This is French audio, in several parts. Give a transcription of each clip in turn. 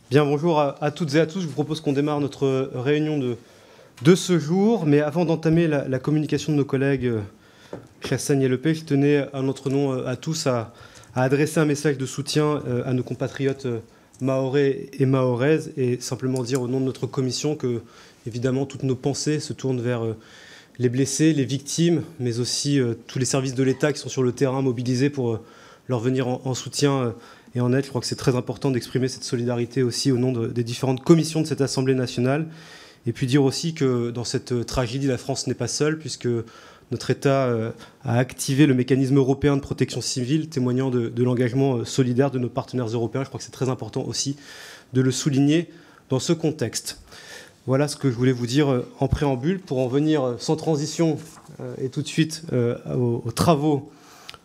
Bien, bonjour à toutes et à tous. Je vous propose qu'on démarre notre réunion de ce jour. Mais avant d'entamer la communication de nos collègues Chassaigne et Lepay, je tenais, à notre nom à tous, à adresser un message de soutien à nos compatriotes mahorais et mahoraises et simplement dire au nom de notre commission que, évidemment, toutes nos pensées se tournent vers les blessés, les victimes, mais aussi tous les services de l'État qui sont sur le terrain mobilisés pour leur venir en soutien et en aide. Je crois que c'est très important d'exprimer cette solidarité aussi au nom des différentes commissions de cette Assemblée nationale. Et puis dire aussi que dans cette tragédie, la France n'est pas seule, puisque notre État a activé le mécanisme européen de protection civile, témoignant de l'engagement solidaire de nos partenaires européens. Je crois que c'est très important aussi de le souligner dans ce contexte. Voilà ce que je voulais vous dire en préambule. Pour en venir sans transition et tout de suite aux travaux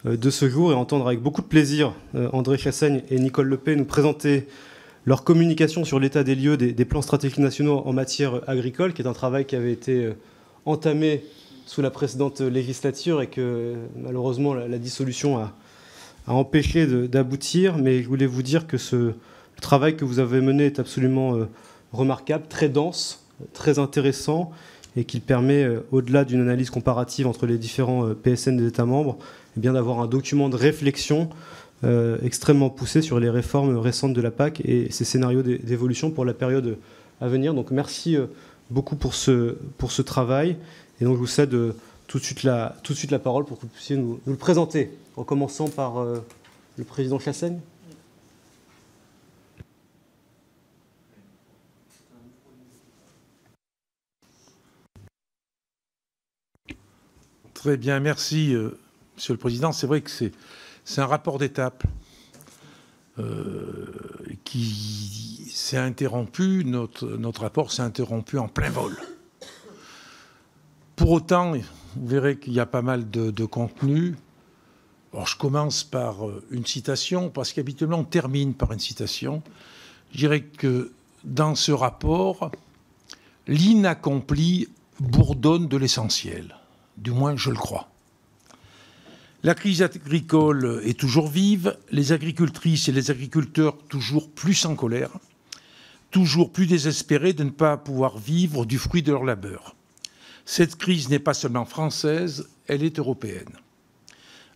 de ce jour et entendre avec beaucoup de plaisir André Chassaigne et Nicole Lepay nous présenter leur communication sur l'état des lieux des plans stratégiques nationaux en matière agricole, qui est un travail qui avait été entamé sous la précédente législature et que malheureusement la dissolution a empêché d'aboutir. Mais je voulais vous dire que le travail que vous avez mené est absolument remarquable, très dense, très intéressant, et qu'il permet, au-delà d'une analyse comparative entre les différents PSN des États membres, eh bien d'avoir un document de réflexion extrêmement poussé sur les réformes récentes de la PAC et ses scénarios d'évolution pour la période à venir. Donc merci beaucoup pour ce travail. Et donc je vous cède tout de suite la parole pour que vous puissiez nous le présenter, en commençant par le président Chassaigne. Très bien, merci, Monsieur le Président. C'est vrai que c'est un rapport d'étape qui s'est interrompu. Notre rapport s'est interrompu en plein vol. Pour autant, vous verrez qu'il y a pas mal de contenu. Alors, je commence par une citation, parce qu'habituellement, on termine par une citation. Je dirais que dans ce rapport, l'inaccompli bourdonne de l'essentiel. Du moins, je le crois. La crise agricole est toujours vive, les agricultrices et les agriculteurs toujours plus en colère, toujours plus désespérés de ne pas pouvoir vivre du fruit de leur labeur. Cette crise n'est pas seulement française, elle est européenne.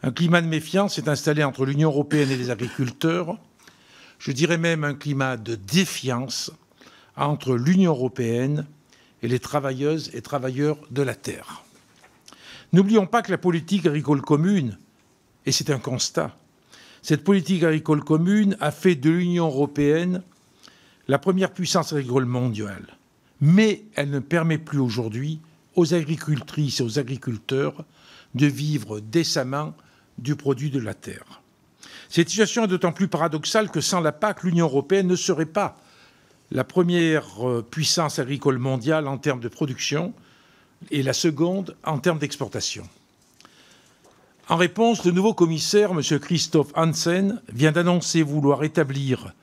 Un climat de méfiance s'est installé entre l'Union européenne et les agriculteurs. Je dirais même un climat de défiance entre l'Union européenne et les travailleuses et travailleurs de la terre. N'oublions pas que la politique agricole commune, et c'est un constat, cette politique agricole commune a fait de l'Union européenne la première puissance agricole mondiale. Mais elle ne permet plus aujourd'hui aux agricultrices et aux agriculteurs de vivre décemment du produit de la terre. Cette situation est d'autant plus paradoxale que sans la PAC, l'Union européenne ne serait pas la première puissance agricole mondiale en termes de production, et la seconde en termes d'exportation. En réponse, le nouveau commissaire, M. Christophe Hansen, vient d'annoncer vouloir établir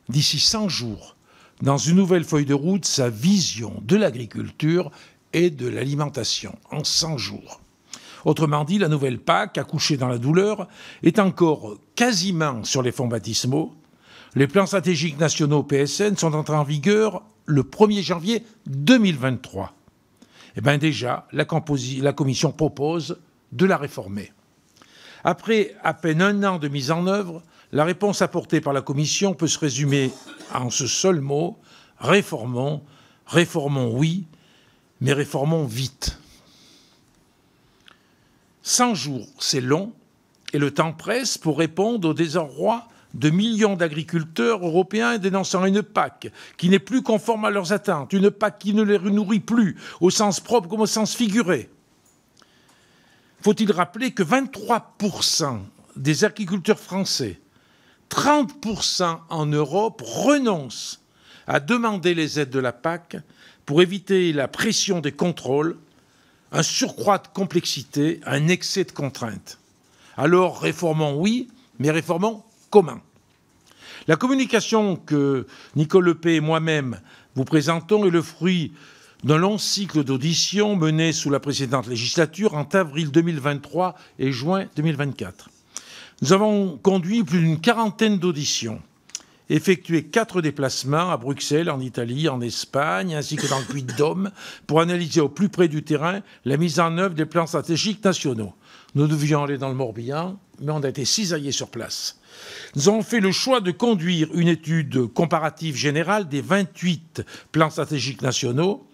d'ici 100 jours, dans une nouvelle feuille de route, sa vision de l'agriculture et de l'alimentation, en 100 jours. Autrement dit, la nouvelle PAC, accouchée dans la douleur, est encore quasiment sur les fonds baptismaux. Les plans stratégiques nationaux PSN sont entrés en vigueur le 1er janvier 2023. Eh bien déjà, la Commission propose de la réformer. Après à peine un an de mise en œuvre, la réponse apportée par la Commission peut se résumer en ce seul mot: réformons, réformons oui, mais réformons vite. 100 jours, c'est long, et le temps presse pour répondre au désarroi de millions d'agriculteurs européens dénonçant une PAC qui n'est plus conforme à leurs attentes, une PAC qui ne les nourrit plus, au sens propre comme au sens figuré. Faut-il rappeler que 23% des agriculteurs français, 30% en Europe, renoncent à demander les aides de la PAC pour éviter la pression des contrôles, un surcroît de complexité, un excès de contraintes. Alors réformons oui, mais réformons comment? La communication que Nicole Lepay et moi-même vous présentons est le fruit d'un long cycle d'auditions mené sous la précédente législature entre avril 2023 et juin 2024. Nous avons conduit plus d'une quarantaine d'auditions effectué 4 déplacements à Bruxelles, en Italie, en Espagne, ainsi que dans le Puy-de-Dôme, pour analyser au plus près du terrain la mise en œuvre des plans stratégiques nationaux. Nous devions aller dans le Morbihan, mais on a été cisaillés sur place. Nous avons fait le choix de conduire une étude comparative générale des 28 plans stratégiques nationaux.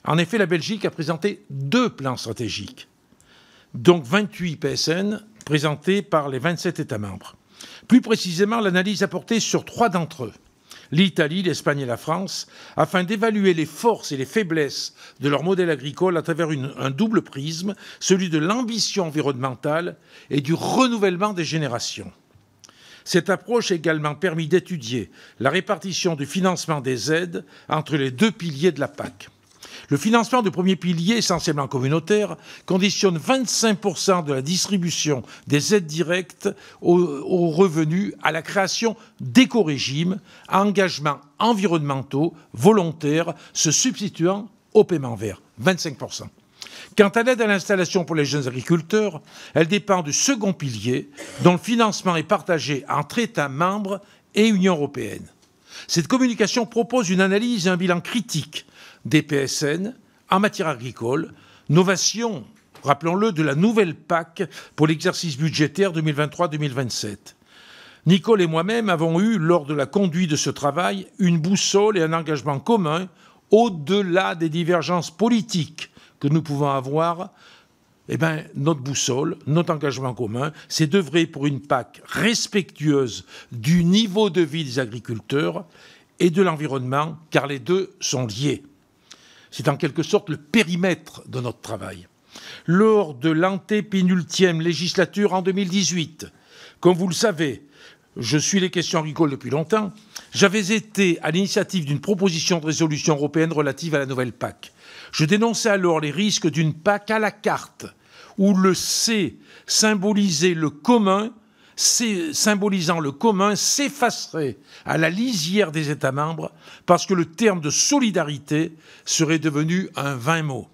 En effet, la Belgique a présenté 2 plans stratégiques, donc 28 PSN présentés par les 27 États membres. Plus précisément, l'analyse a porté sur 3 d'entre eux, l'Italie, l'Espagne et la France, afin d'évaluer les forces et les faiblesses de leur modèle agricole à travers un double prisme, celui de l'ambition environnementale et du renouvellement des générations. Cette approche a également permis d'étudier la répartition du financement des aides entre les 2 piliers de la PAC. Le financement du premier pilier, essentiellement communautaire, conditionne 25% de la distribution des aides directes aux revenus à la création d'éco-régimes à engagements environnementaux volontaires se substituant au paiement vert, 25%. Quant à l'aide à l'installation pour les jeunes agriculteurs, elle dépend du second pilier, dont le financement est partagé entre États membres et Union européenne. Cette communication propose une analyse et un bilan critique des PSN en matière agricole, novation, rappelons-le, de la nouvelle PAC pour l'exercice budgétaire 2023-2027. Nicole et moi-même avons eu, lors de la conduite de ce travail, une boussole et un engagement commun au-delà des divergences politiques que nous pouvons avoir. Notre boussole, notre engagement commun, c'est d'œuvrer pour une PAC respectueuse du niveau de vie des agriculteurs et de l'environnement, car les deux sont liés. C'est en quelque sorte le périmètre de notre travail. Lors de l'antépénultième législature en 2018, comme vous le savez, je suis les questions agricoles depuis longtemps, j'avais été à l'initiative d'une proposition de résolution européenne relative à la nouvelle PAC. Je dénonçais alors les risques d'une PAC à la carte, où le C symbolisant le commun s'effacerait à la lisière des États membres parce que le terme de solidarité serait devenu un vain mot.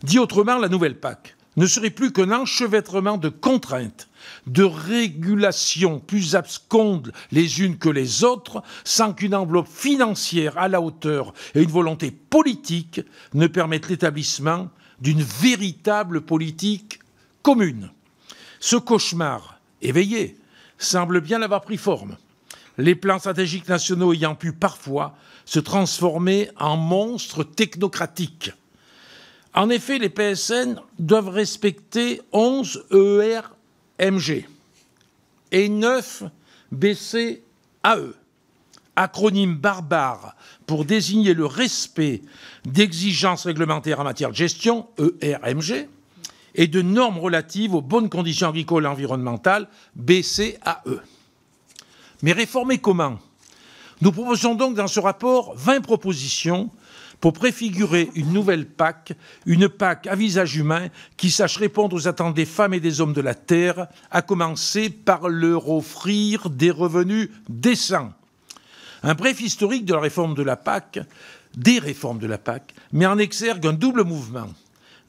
Dit autrement, la nouvelle PAC ne serait plus qu'un enchevêtrement de contraintes, de régulations plus abscondes les unes que les autres, sans qu'une enveloppe financière à la hauteur et une volonté politique ne permettent l'établissement d'une véritable politique commune. Ce cauchemar éveillé semble bien avoir pris forme, les plans stratégiques nationaux ayant pu parfois se transformer en monstres technocratiques. En effet, les PSN doivent respecter 11 ERMG et 9 BCAE, acronyme barbare pour désigner le respect d'exigences réglementaires en matière de gestion, ERMG, et de normes relatives aux bonnes conditions agricoles et environnementales, BCAE. Mais réformer comment? Nous proposons donc dans ce rapport 20 propositions pour préfigurer une nouvelle PAC, une PAC à visage humain qui sache répondre aux attentes des femmes et des hommes de la terre, à commencer par leur offrir des revenus décents. Un bref historique de la réforme de la PAC, des réformes de la PAC, met en exergue un double mouvement.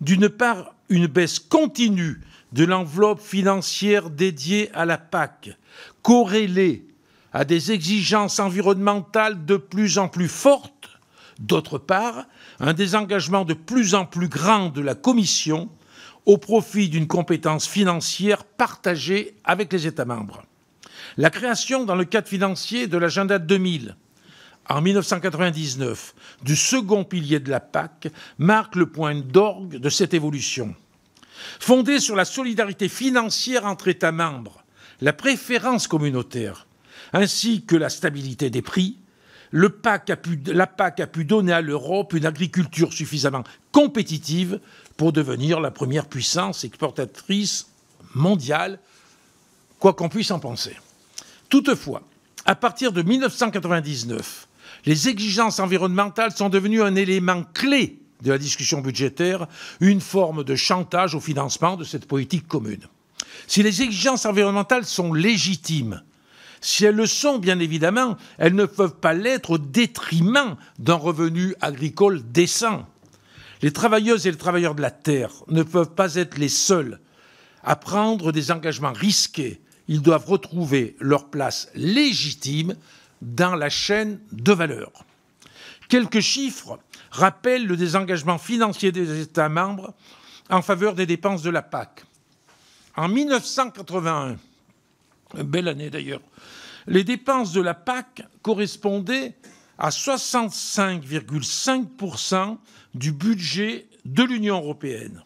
D'une part, une baisse continue de l'enveloppe financière dédiée à la PAC, corrélée à des exigences environnementales de plus en plus fortes. D'autre part, un désengagement de plus en plus grand de la Commission au profit d'une compétence financière partagée avec les États membres. La création, dans le cadre financier de l'agenda 2000, en 1999, du second pilier de la PAC, marque le point d'orgue de cette évolution. Fondée sur la solidarité financière entre États membres, la préférence communautaire, ainsi que la stabilité des prix, la PAC a pu donner à l'Europe une agriculture suffisamment compétitive pour devenir la première puissance exportatrice mondiale, quoi qu'on puisse en penser. Toutefois, à partir de 1999, les exigences environnementales sont devenues un élément clé de la discussion budgétaire, une forme de chantage au financement de cette politique commune. Si les exigences environnementales sont légitimes, si elles le sont, bien évidemment, elles ne peuvent pas l'être au détriment d'un revenu agricole décent. Les travailleuses et les travailleurs de la terre ne peuvent pas être les seuls à prendre des engagements risqués. Ils doivent retrouver leur place légitime dans la chaîne de valeur. Quelques chiffres rappellent le désengagement financier des États membres en faveur des dépenses de la PAC. En 1981, belle année d'ailleurs, les dépenses de la PAC correspondaient à 65,5% du budget de l'Union européenne.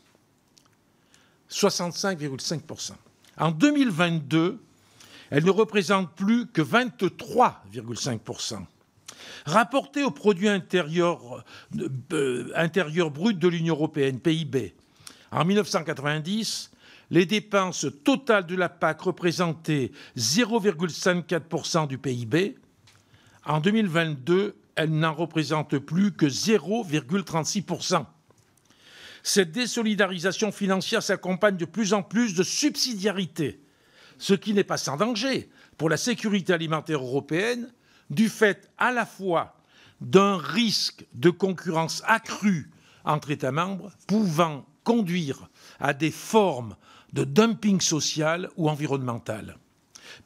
65,5%. En 2022, elles ne représentent plus que 23,5%. Rapporté au produit intérieur brut de l'Union européenne, PIB, en 1990, les dépenses totales de la PAC représentaient 0,54% du PIB. En 2022, elles n'en représentent plus que 0,36%. Cette désolidarisation financière s'accompagne de plus en plus de subsidiarité, ce qui n'est pas sans danger pour la sécurité alimentaire européenne, du fait à la fois d'un risque de concurrence accrue entre États membres, pouvant conduire à des formes de dumping social ou environnemental.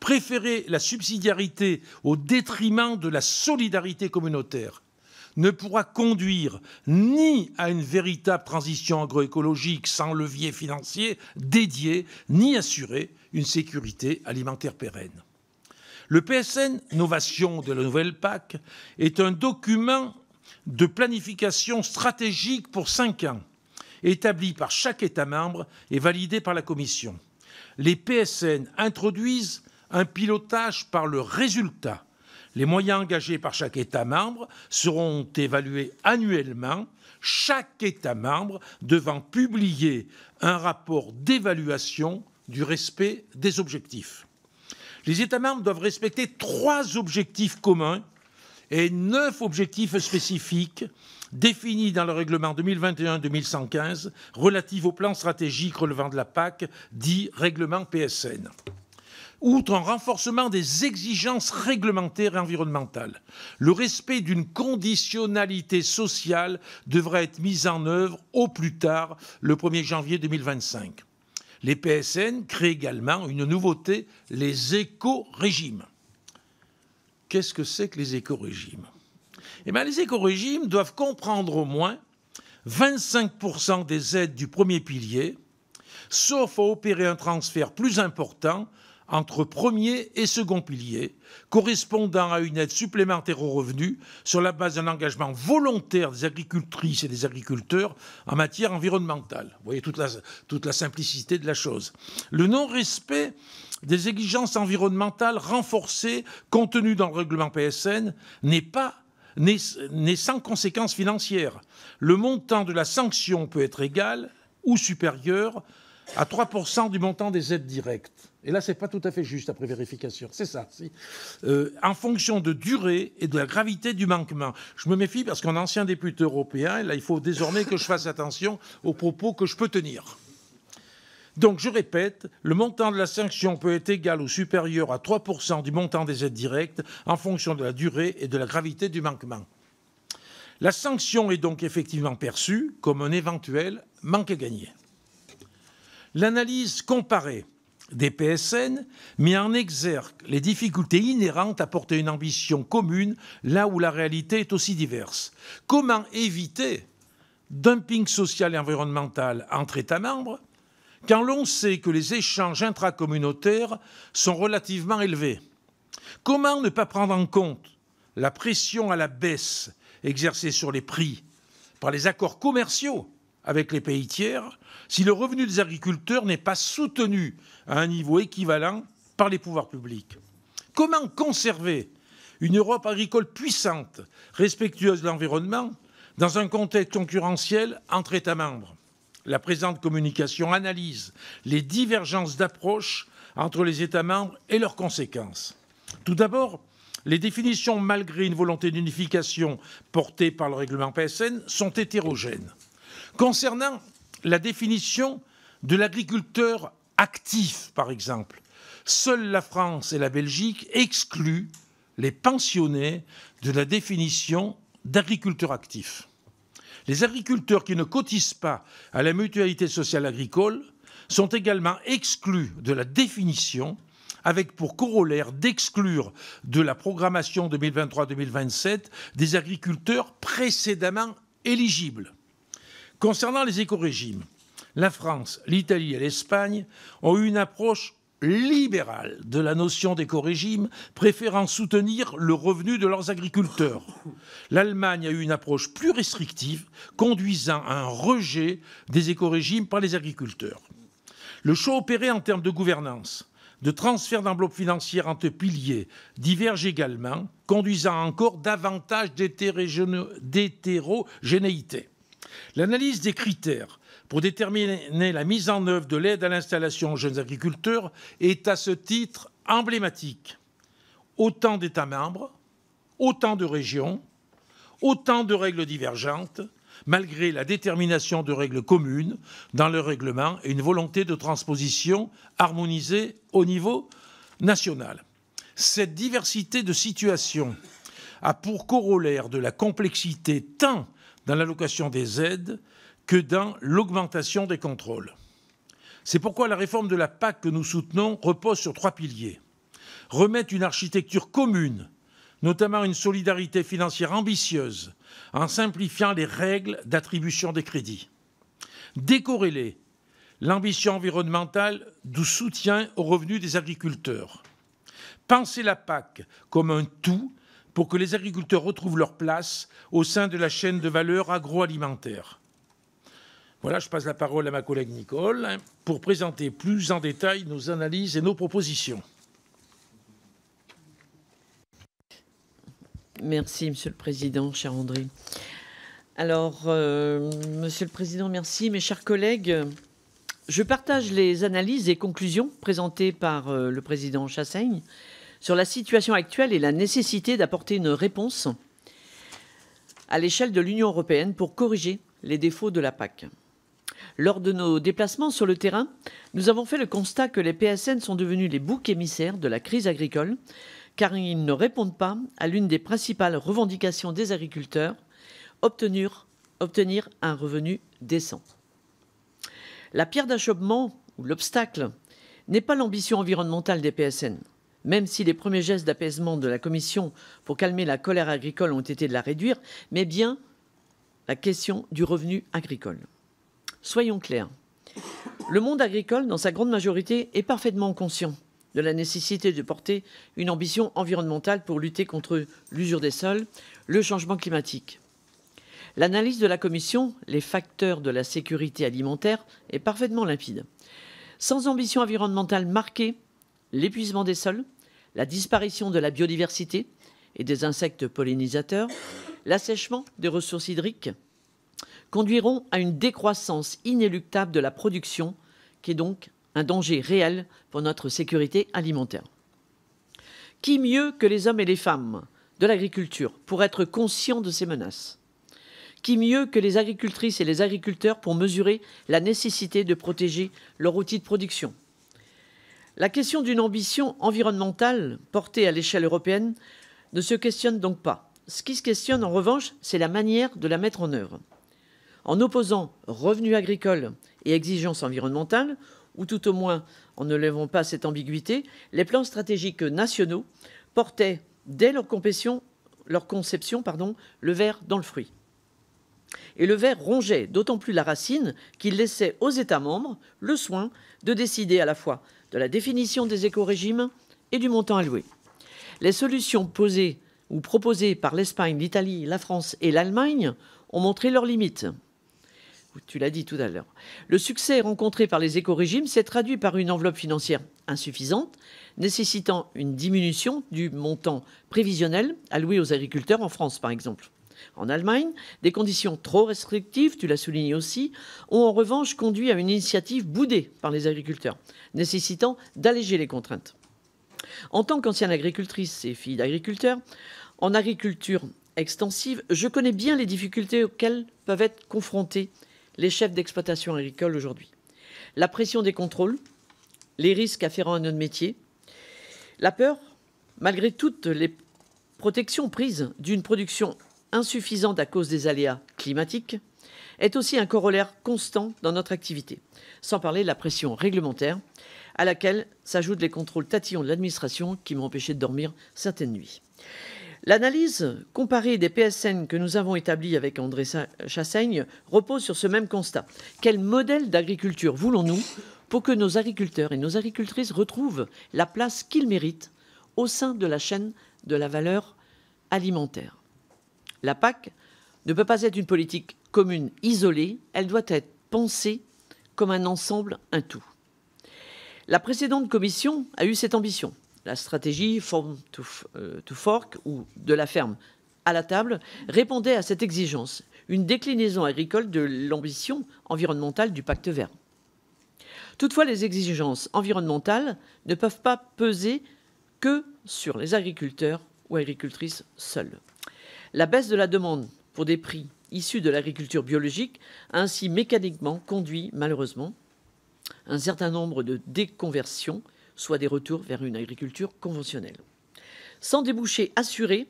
Préférer la subsidiarité au détriment de la solidarité communautaire ne pourra conduire ni à une véritable transition agroécologique sans levier financier dédié, ni assurer une sécurité alimentaire pérenne. Le PSN, novation de la nouvelle PAC, est un document de planification stratégique pour 5 ans, établi par chaque État membre et validé par la Commission. Les PSN introduisent un pilotage par le résultat. Les moyens engagés par chaque État membre seront évalués annuellement, chaque État membre devant publier un rapport d'évaluation du respect des objectifs. Les États membres doivent respecter 3 objectifs communs et 9 objectifs spécifiques définis dans le règlement 2021-2115 relatif au plan stratégique relevant de la PAC, dit règlement PSN. Outre un renforcement des exigences réglementaires et environnementales, le respect d'une conditionnalité sociale devra être mis en œuvre au plus tard le 1er janvier 2025. Les PSN créent également une nouveauté, les éco-régimes. Qu'est-ce que c'est que les éco-régimes ? Eh bien, les éco-régimes doivent comprendre au moins 25% des aides du premier pilier, sauf à opérer un transfert plus important entre premier et second pilier, correspondant à une aide supplémentaire aux revenus sur la base d'un engagement volontaire des agricultrices et des agriculteurs en matière environnementale. Vous voyez toute la simplicité de la chose. Le non-respect des exigences environnementales renforcées contenues dans le règlement PSN n'est sans conséquences financières. Le montant de la sanction peut être égal ou supérieur à 3% du montant des aides directes. Et là, ce n'est pas tout à fait juste après vérification. C'est ça. En fonction de durée et de la gravité du manquement. Je me méfie parce qu'en ancien député européen, là, il faut désormais que je fasse attention aux propos que je peux tenir. Donc, je répète, le montant de la sanction peut être égal ou supérieur à 3% du montant des aides directes en fonction de la durée et de la gravité du manquement. La sanction est donc effectivement perçue comme un éventuel manque à gagner. L'analyse comparée des PSN met en exergue les difficultés inhérentes à porter une ambition commune là où la réalité est aussi diverse. Comment éviter dumping social et environnemental entre États membres quand l'on sait que les échanges intracommunautaires sont relativement élevés? Comment ne pas prendre en compte la pression à la baisse exercée sur les prix par les accords commerciaux avec les pays tiers si le revenu des agriculteurs n'est pas soutenu à un niveau équivalent par les pouvoirs publics? Comment conserver une Europe agricole puissante, respectueuse de l'environnement, dans un contexte concurrentiel entre États membres? La présente communication analyse les divergences d'approche entre les États membres et leurs conséquences. Tout d'abord, les définitions, malgré une volonté d'unification portée par le règlement PSN, sont hétérogènes. Concernant la définition de l'agriculteur actif, par exemple, seules la France et la Belgique excluent les pensionnés de la définition d'agriculteur actif. Les agriculteurs qui ne cotisent pas à la mutualité sociale agricole sont également exclus de la définition avec pour corollaire d'exclure de la programmation 2023-2027 des agriculteurs précédemment éligibles. Concernant les écorégimes, la France, l'Italie et l'Espagne ont eu une approche libérale de la notion d'écorégime, préférant soutenir le revenu de leurs agriculteurs. L'Allemagne a eu une approche plus restrictive, conduisant à un rejet des écorégimes par les agriculteurs. Le choix opéré en termes de gouvernance, de transfert d'enveloppes financières entre piliers, diverge également, conduisant à encore davantage d'hétérogénéité. L'analyse des critères pour déterminer la mise en œuvre de l'aide à l'installation aux jeunes agriculteurs est à ce titre emblématique. Autant d'États membres, autant de régions, autant de règles divergentes, malgré la détermination de règles communes dans le règlement et une volonté de transposition harmonisée au niveau national. Cette diversité de situations a pour corollaire de la complexité tant dans l'allocation des aides que dans l'augmentation des contrôles. C'est pourquoi la réforme de la PAC que nous soutenons repose sur 3 piliers. Remettre une architecture commune, notamment une solidarité financière ambitieuse, en simplifiant les règles d'attribution des crédits. Décorréler l'ambition environnementale du soutien aux revenus des agriculteurs. Penser la PAC comme un tout pour que les agriculteurs retrouvent leur place au sein de la chaîne de valeur agroalimentaire. Voilà, je passe la parole à ma collègue Nicole pour présenter plus en détail nos analyses et nos propositions. Merci, Monsieur le Président, cher André. Alors, Monsieur le Président, merci. Mes chers collègues, je partage les analyses et conclusions présentées par le Président Chassaigne sur la situation actuelle et la nécessité d'apporter une réponse à l'échelle de l'Union européenne pour corriger les défauts de la PAC. Lors de nos déplacements sur le terrain, nous avons fait le constat que les PSN sont devenus les boucs émissaires de la crise agricole, car ils ne répondent pas à l'une des principales revendications des agriculteurs, obtenir un revenu décent. La pierre d'achoppement, ou l'obstacle, n'est pas l'ambition environnementale des PSN, même si les premiers gestes d'apaisement de la Commission pour calmer la colère agricole ont été de la réduire, mais bien la question du revenu agricole. Soyons clairs, le monde agricole, dans sa grande majorité, est parfaitement conscient de la nécessité de porter une ambition environnementale pour lutter contre l'usure des sols, le changement climatique. L'analyse de la Commission, les facteurs de la sécurité alimentaire, est parfaitement limpide. Sans ambition environnementale marquée, l'épuisement des sols, la disparition de la biodiversité et des insectes pollinisateurs, l'assèchement des ressources hydriques conduiront à une décroissance inéluctable de la production, qui est donc un danger réel pour notre sécurité alimentaire. Qui mieux que les hommes et les femmes de l'agriculture pour être conscients de ces menaces? Qui mieux que les agricultrices et les agriculteurs pour mesurer la nécessité de protéger leur outil de production? La question d'une ambition environnementale portée à l'échelle européenne ne se questionne donc pas. Ce qui se questionne en revanche, c'est la manière de la mettre en œuvre. En opposant revenus agricoles et exigences environnementales, ou tout au moins en ne levant pas cette ambiguïté, les plans stratégiques nationaux portaient dès leur conception, le ver dans le fruit. Et le ver rongeait d'autant plus la racine qu'il laissait aux États membres le soin de décider à la fois de la définition des écorégimes et du montant alloué. Les solutions posées ou proposées par l'Espagne, l'Italie, la France et l'Allemagne ont montré leurs limites. Tu l'as dit tout à l'heure. Le succès rencontré par les écorégimes s'est traduit par une enveloppe financière insuffisante, nécessitant une diminution du montant prévisionnel alloué aux agriculteurs en France, par exemple. En Allemagne, des conditions trop restrictives, tu l'as souligné aussi, ont en revanche conduit à une initiative boudée par les agriculteurs, nécessitant d'alléger les contraintes. En tant qu'ancienne agricultrice et fille d'agriculteur, en agriculture extensive, je connais bien les difficultés auxquelles peuvent être confrontés les chefs d'exploitation agricole aujourd'hui. La pression des contrôles, les risques afférents à notre métier, la peur, malgré toutes les protections prises d'une production insuffisante à cause des aléas climatiques, est aussi un corollaire constant dans notre activité, sans parler de la pression réglementaire, à laquelle s'ajoutent les contrôles tatillons de l'administration qui m'ont empêché de dormir certaines nuits. L'analyse comparée des PSN que nous avons établie avec André Chassaigne repose sur ce même constat. Quel modèle d'agriculture voulons-nous pour que nos agriculteurs et nos agricultrices retrouvent la place qu'ils méritent au sein de la chaîne de la valeur alimentaire? La PAC ne peut pas être une politique commune isolée, elle doit être pensée comme un ensemble, un tout. La précédente commission a eu cette ambition. La stratégie Farm to Fork, ou de la ferme à la table, répondait à cette exigence, une déclinaison agricole de l'ambition environnementale du pacte vert. Toutefois, les exigences environnementales ne peuvent pas peser que sur les agriculteurs ou agricultrices seuls. La baisse de la demande pour des prix issus de l'agriculture biologique a ainsi mécaniquement conduit, malheureusement, un certain nombre de déconversions, soit des retours vers une agriculture conventionnelle. Sans débouché assuré,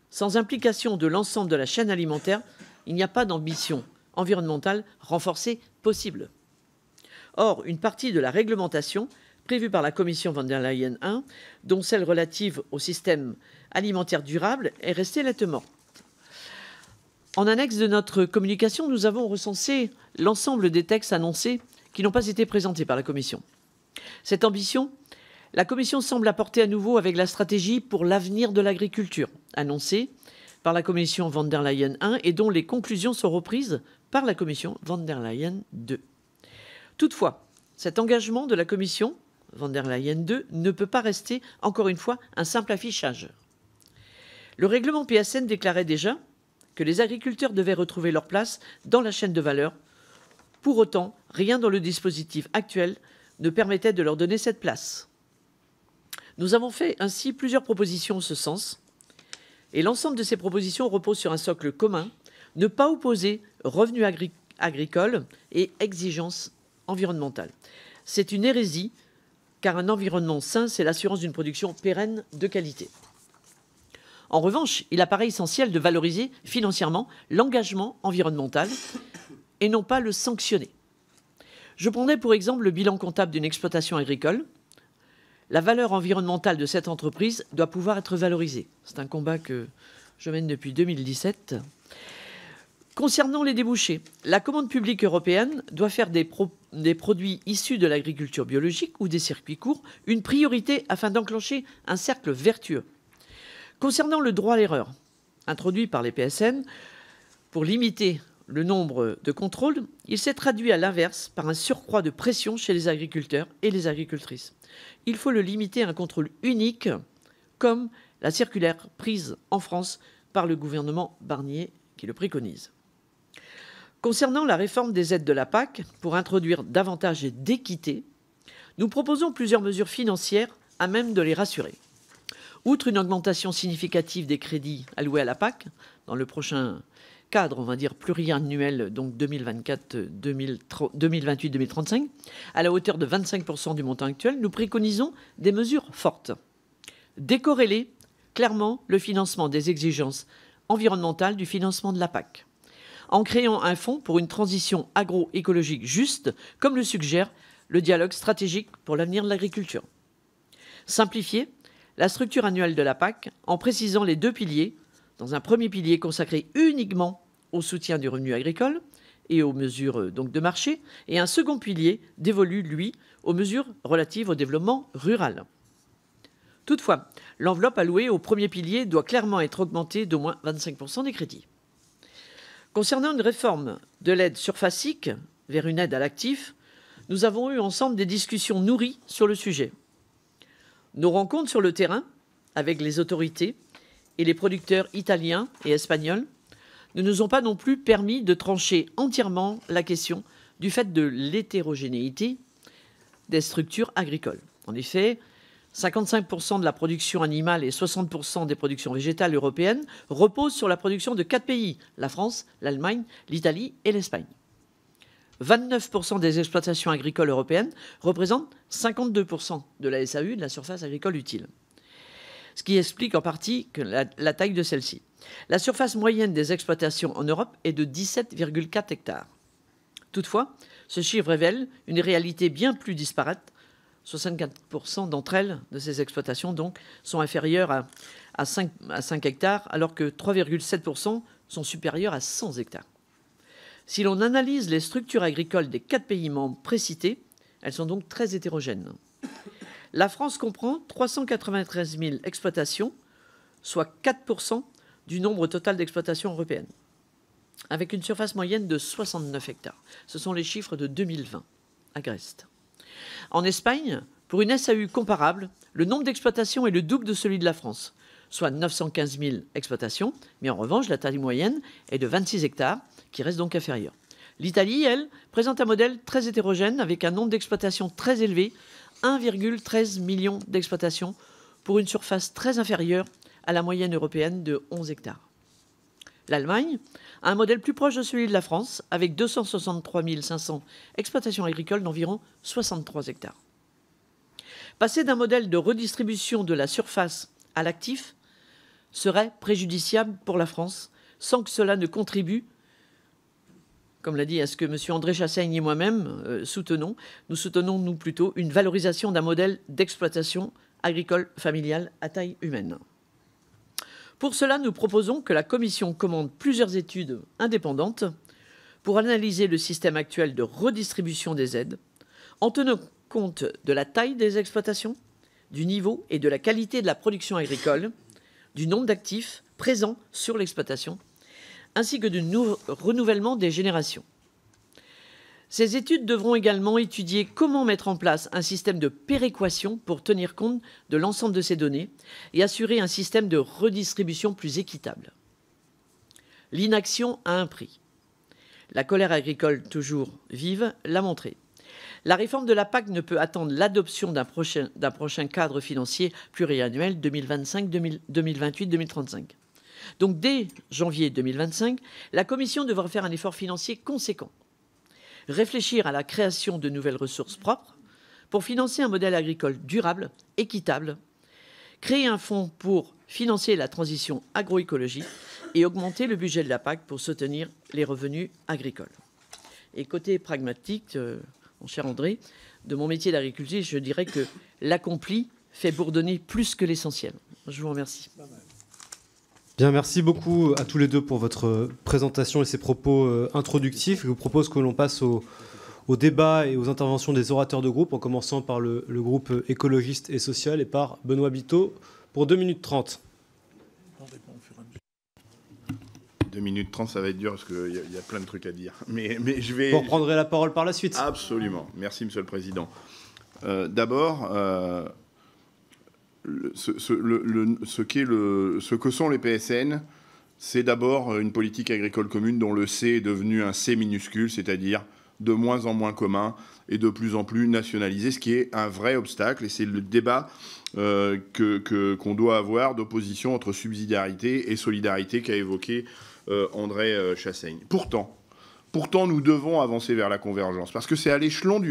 sans implication de l'ensemble de la chaîne alimentaire, il n'y a pas d'ambition environnementale renforcée possible. Or, une partie de la réglementation prévue par la Commission von der Leyen I, dont celle relative au système alimentaire durable, est restée lettre morte. En annexe de notre communication, nous avons recensé l'ensemble des textes annoncés qui n'ont pas été présentés par la Commission. Cette ambition, la Commission semble la porter à nouveau avec la stratégie pour l'avenir de l'agriculture, annoncée par la Commission von der Leyen I et dont les conclusions sont reprises par la Commission von der Leyen II. Toutefois, cet engagement de la Commission von der Leyen II ne peut pas rester, encore une fois, un simple affichage. Le règlement PSN déclarait déjà que les agriculteurs devaient retrouver leur place dans la chaîne de valeur. Pour autant, rien dans le dispositif actuel ne permettait de leur donner cette place. Nous avons fait ainsi plusieurs propositions en ce sens, et l'ensemble de ces propositions repose sur un socle commun, ne pas opposer revenus agricoles et exigences environnementales. C'est une hérésie, car un environnement sain, c'est l'assurance d'une production pérenne de qualité. En revanche, il apparaît essentiel de valoriser financièrement l'engagement environnemental et non pas le sanctionner. Je prendrai pour exemple le bilan comptable d'une exploitation agricole. La valeur environnementale de cette entreprise doit pouvoir être valorisée. C'est un combat que je mène depuis 2017. Concernant les débouchés, la commande publique européenne doit faire des produits issus de l'agriculture biologique ou des circuits courts une priorité afin d'enclencher un cercle vertueux. Concernant le droit à l'erreur, introduit par les PSN, pour limiter le nombre de contrôles, il s'est traduit à l'inverse par un surcroît de pression chez les agriculteurs et les agricultrices. Il faut le limiter à un contrôle unique, comme la circulaire prise en France par le gouvernement Barnier qui le préconise. Concernant la réforme des aides de la PAC, pour introduire davantage d'équité, nous proposons plusieurs mesures financières à même de les rassurer. Outre une augmentation significative des crédits alloués à la PAC, dans le prochain cadre, on va dire, pluriannuel, donc 2028-2035, à la hauteur de 25% du montant actuel, nous préconisons des mesures fortes. Décorréler clairement le financement des exigences environnementales du financement de la PAC, en créant un fonds pour une transition agroécologique juste, comme le suggère le dialogue stratégique pour l'avenir de l'agriculture. Simplifier la structure annuelle de la PAC en précisant les deux piliers, dans un premier pilier consacré uniquement au soutien du revenu agricole et aux mesures donc de marché, et un second pilier dévolu, lui, aux mesures relatives au développement rural. Toutefois, l'enveloppe allouée au premier pilier doit clairement être augmentée d'au moins 25% des crédits. Concernant une réforme de l'aide surfacique vers une aide à l'actif, nous avons eu ensemble des discussions nourries sur le sujet. Nos rencontres sur le terrain avec les autorités et les producteurs italiens et espagnols ne nous ont pas non plus permis de trancher entièrement la question du fait de l'hétérogénéité des structures agricoles. En effet, 55% de la production animale et 60% des productions végétales européennes reposent sur la production de 4 pays, la France, l'Allemagne, l'Italie et l'Espagne. 29% des exploitations agricoles européennes représentent 52% de la SAU, de la surface agricole utile. Ce qui explique en partie que la taille de celle-ci. La surface moyenne des exploitations en Europe est de 17,4 hectares. Toutefois, ce chiffre révèle une réalité bien plus disparate 64% d'entre elles, de ces exploitations, donc, sont inférieures à 5 hectares, alors que 3,7% sont supérieures à 100 hectares. Si l'on analyse les structures agricoles des 4 pays membres précités, elles sont donc très hétérogènes. La France comprend 393 000 exploitations, soit 4% du nombre total d'exploitations européennes, avec une surface moyenne de 69 hectares. Ce sont les chiffres de 2020, à Grest. En Espagne, pour une SAU comparable, le nombre d'exploitations est le double de celui de la France, soit 915 000 exploitations, mais en revanche, la taille moyenne est de 26 hectares, qui reste donc inférieure. L'Italie, elle, présente un modèle très hétérogène, avec un nombre d'exploitations très élevé, 1,13 million d'exploitations, pour une surface très inférieure à la moyenne européenne de 11 hectares. L'Allemagne a un modèle plus proche de celui de la France, avec 263 500 exploitations agricoles d'environ 63 hectares. Passer d'un modèle de redistribution de la surface à l'actif serait préjudiciable pour la France, sans que cela ne contribue, comme l'a dit, à ce que M. André Chassaigne et moi-même soutenons. Nous soutenons, nous, plutôt, une valorisation d'un modèle d'exploitation agricole familiale à taille humaine. Pour cela, nous proposons que la Commission commande plusieurs études indépendantes pour analyser le système actuel de redistribution des aides, en tenant compte de la taille des exploitations, du niveau et de la qualité de la production agricole, du nombre d'actifs présents sur l'exploitation, ainsi que du renouvellement des générations. Ces études devront également étudier comment mettre en place un système de péréquation pour tenir compte de l'ensemble de ces données et assurer un système de redistribution plus équitable. L'inaction a un prix. La colère agricole, toujours vive, l'a montré. La réforme de la PAC ne peut attendre l'adoption d'un prochain cadre financier pluriannuel 2028-2035. Donc, dès janvier 2025, la Commission devra faire un effort financier conséquent. Réfléchir à la création de nouvelles ressources propres pour financer un modèle agricole durable, équitable, créer un fonds pour financer la transition agroécologique et augmenter le budget de la PAC pour soutenir les revenus agricoles. Et côté pragmatique, mon cher André, de mon métier d'agriculteur, je dirais que l'accompli fait bourdonner plus que l'essentiel. Je vous remercie. Bien, merci beaucoup à tous les deux pour votre présentation et ces propos introductifs. Je vous propose que l'on passe au débat et aux interventions des orateurs de groupe, en commençant par le groupe écologiste et social et par Benoît Biteau pour 2 minutes 30. 2 minutes 30, ça va être dur parce qu'il y a plein de trucs à dire. Mais je vais... Vous reprendrez la parole par la suite. Absolument. Merci, Monsieur le Président. D'abord, ce que sont les PSN, c'est d'abord une politique agricole commune dont le C est devenu un C minuscule, c'est-à-dire de moins en moins commun et de plus en plus nationalisé, ce qui est un vrai obstacle. Et c'est le débat qu'on doit avoir d'opposition entre subsidiarité et solidarité qu'a évoqué André Chassaigne. Pourtant, nous devons avancer vers la convergence, parce que c'est à l'échelon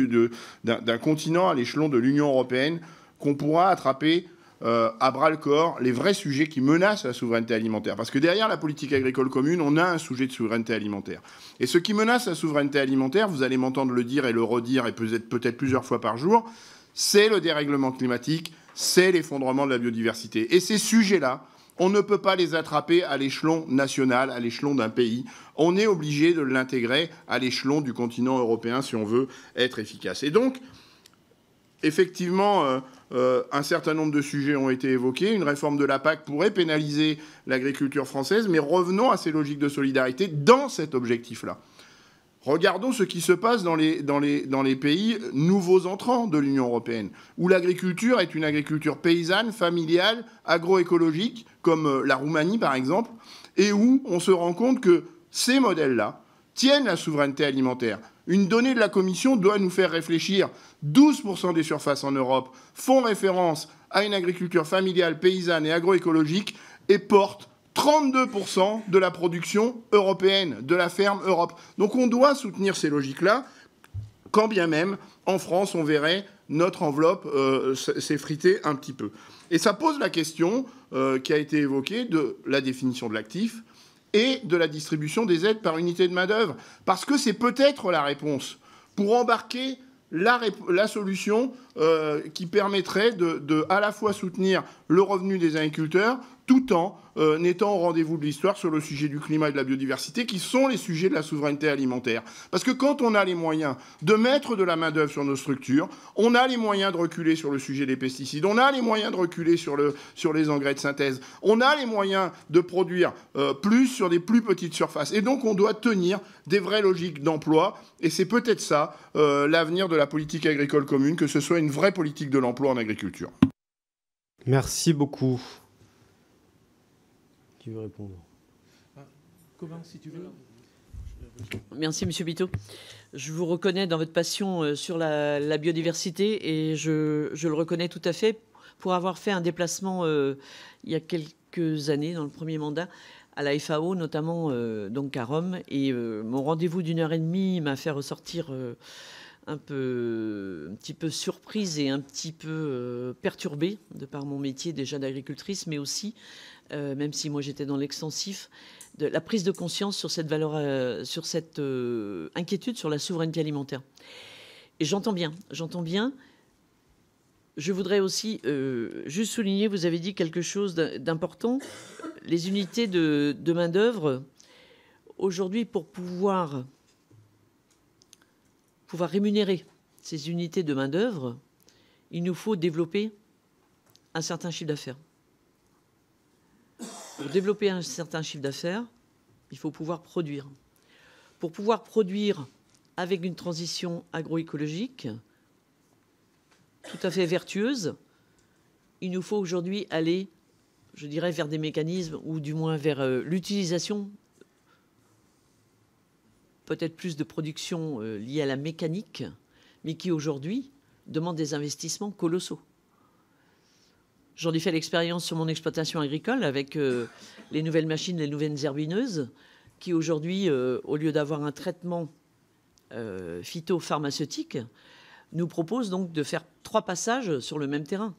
d'un continent, à l'échelon de l'Union européenne, qu'on pourra attraper à bras-le-corps les vrais sujets qui menacent la souveraineté alimentaire. Parce que derrière la politique agricole commune, on a un sujet de souveraineté alimentaire. Et ce qui menace la souveraineté alimentaire, vous allez m'entendre le dire et le redire, et peut-être plusieurs fois par jour, c'est le dérèglement climatique, c'est l'effondrement de la biodiversité. Et ces sujets-là, on ne peut pas les attraper à l'échelon national, à l'échelon d'un pays. On est obligé de l'intégrer à l'échelon du continent européen si on veut être efficace. Et donc, effectivement, un certain nombre de sujets ont été évoqués. Une réforme de la PAC pourrait pénaliser l'agriculture française, mais revenons à ces logiques de solidarité dans cet objectif-là. Regardons ce qui se passe dans les pays nouveaux entrants de l'Union européenne, où l'agriculture est une agriculture paysanne, familiale, agroécologique, comme la Roumanie par exemple, et où on se rend compte que ces modèles-là tiennent la souveraineté alimentaire. Une donnée de la Commission doit nous faire réfléchir. 12% des surfaces en Europe font référence à une agriculture familiale, paysanne et agroécologique et portent 32% de la production européenne, de la ferme Europe. Donc on doit soutenir ces logiques-là, quand bien même, en France, on verrait notre enveloppe s'effriter un petit peu. Et ça pose la question qui a été évoquée de la définition de l'actif et de la distribution des aides par unité de main-d'œuvre. Parce que c'est peut-être la réponse pour embarquer la solution qui permettrait de à la fois soutenir le revenu des agriculteurs, tout en étant au rendez-vous de l'histoire sur le sujet du climat et de la biodiversité, qui sont les sujets de la souveraineté alimentaire. Parce que quand on a les moyens de mettre de la main-d'œuvre sur nos structures, on a les moyens de reculer sur le sujet des pesticides, on a les moyens de reculer sur les engrais de synthèse, on a les moyens de produire plus sur des plus petites surfaces. Et donc on doit tenir des vraies logiques d'emploi, et c'est peut-être ça l'avenir de la politique agricole commune, que ce soit une vraie politique de l'emploi en agriculture. Merci beaucoup. Qui veut répondre? Comment, si tu veux? Merci, Monsieur Biteau. Je vous reconnais dans votre passion sur la biodiversité, et je le reconnais tout à fait pour avoir fait un déplacement il y a quelques années, dans le premier mandat, à la FAO, notamment donc à Rome. Et mon rendez-vous d'1h30 m'a fait ressortir un petit peu surprise et un petit peu perturbée de par mon métier déjà d'agricultrice, mais aussi, même si moi j'étais dans l'extensif, de la prise de conscience sur cette valeur, sur cette inquiétude sur la souveraineté alimentaire. Et j'entends bien. Je voudrais aussi juste souligner, vous avez dit quelque chose d'important, les unités de main-d'œuvre. Aujourd'hui, pour pouvoir rémunérer ces unités de main-d'œuvre, il nous faut développer un certain chiffre d'affaires. Pour développer un certain chiffre d'affaires, il faut pouvoir produire. Pour pouvoir produire avec une transition agroécologique tout à fait vertueuse, il nous faut aujourd'hui aller, je dirais, vers des mécanismes, ou du moins vers l'utilisation peut-être plus de production liée à la mécanique, mais qui aujourd'hui demande des investissements colossaux. J'en ai fait l'expérience sur mon exploitation agricole avec les nouvelles machines, les nouvelles herbineuses, qui aujourd'hui, au lieu d'avoir un traitement phytopharmaceutique, nous proposent donc de faire 3 passages sur le même terrain.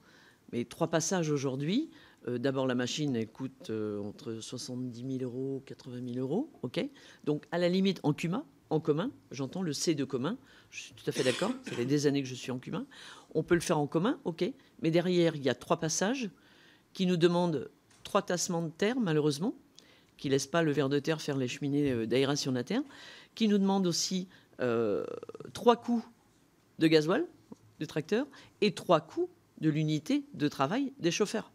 Mais 3 passages aujourd'hui, d'abord la machine elle coûte entre 70 000 euros et 80 000 euros. Okay, donc à la limite en CUMA, en commun, j'entends le C de commun, je suis tout à fait d'accord, ça fait des années que je suis en commun. On peut le faire en commun, ok, mais derrière il y a 3 passages qui nous demandent 3 tassements de terre, malheureusement, qui ne laissent pas le ver de terre faire les cheminées d'aération de la terre, qui nous demandent aussi 3 coûts de gasoil du tracteur et 3 coûts de l'unité de travail des chauffeurs.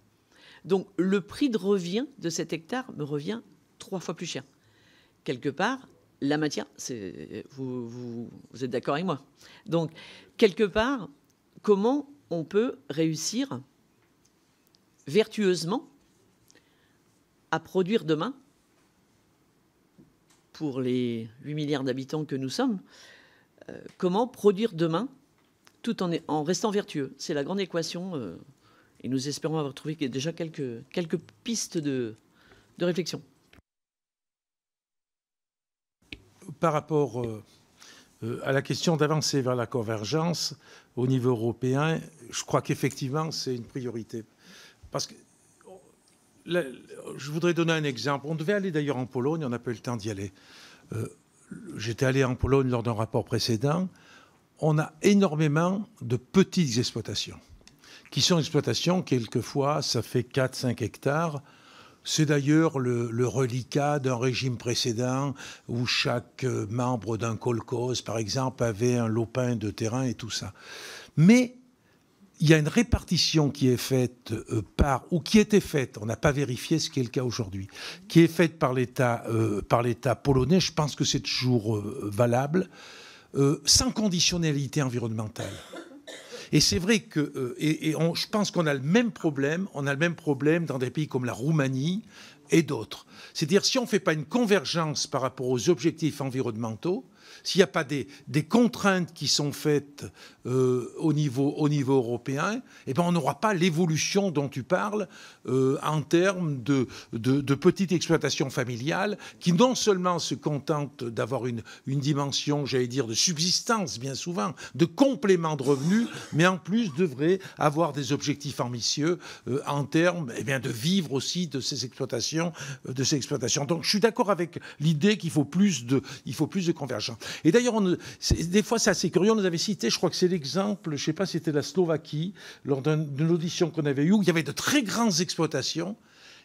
Donc le prix de revient de cet hectare me revient 3 fois plus cher. Quelque part, la matière, vous êtes d'accord avec moi. Donc quelque part, comment on peut réussir vertueusement à produire demain, pour les 8 milliards d'habitants que nous sommes, comment produire demain tout en restant vertueux? C'est la grande équation et nous espérons avoir trouvé déjà quelques pistes de réflexion. Par rapport à la question d'avancer vers la convergence au niveau européen, je crois qu'effectivement c'est une priorité. Parce que je voudrais donner un exemple. On devait aller d'ailleurs en Pologne, on n'a pas eu le temps d'y aller. J'étais allé en Pologne lors d'un rapport précédent. On a énormément de petites exploitations, qui sont exploitations, quelquefois, ça fait 4-5 hectares. C'est d'ailleurs le reliquat d'un régime précédent où chaque membre d'un kolkhoz, par exemple, avait un lopin de terrain et tout ça. Mais il y a une répartition qui est faite ou qui était faite, on n'a pas vérifié ce qui est le cas aujourd'hui, qui est faite par l'État polonais, je pense que c'est toujours valable, sans conditionnalité environnementale. Et c'est vrai que, je pense qu'on a le même problème, dans des pays comme la Roumanie et d'autres. C'est-à-dire, si on ne fait pas une convergence par rapport aux objectifs environnementaux, s'il n'y a pas des contraintes qui sont faites au niveau européen, eh ben on n'aura pas l'évolution dont tu parles en termes de petites exploitations familiales qui non seulement se contentent d'avoir une dimension, j'allais dire, de subsistance bien souvent, de complément de revenus, mais en plus devraient avoir des objectifs ambitieux en termes de vivre aussi de ces exploitations. Donc je suis d'accord avec l'idée qu'il faut plus de convergence. Et d'ailleurs, des fois, c'est assez curieux. On nous avait cité, je crois que c'est l'exemple, je ne sais pas si c'était la Slovaquie, lors d'une audition qu'on avait eue, où il y avait de très grandes exploitations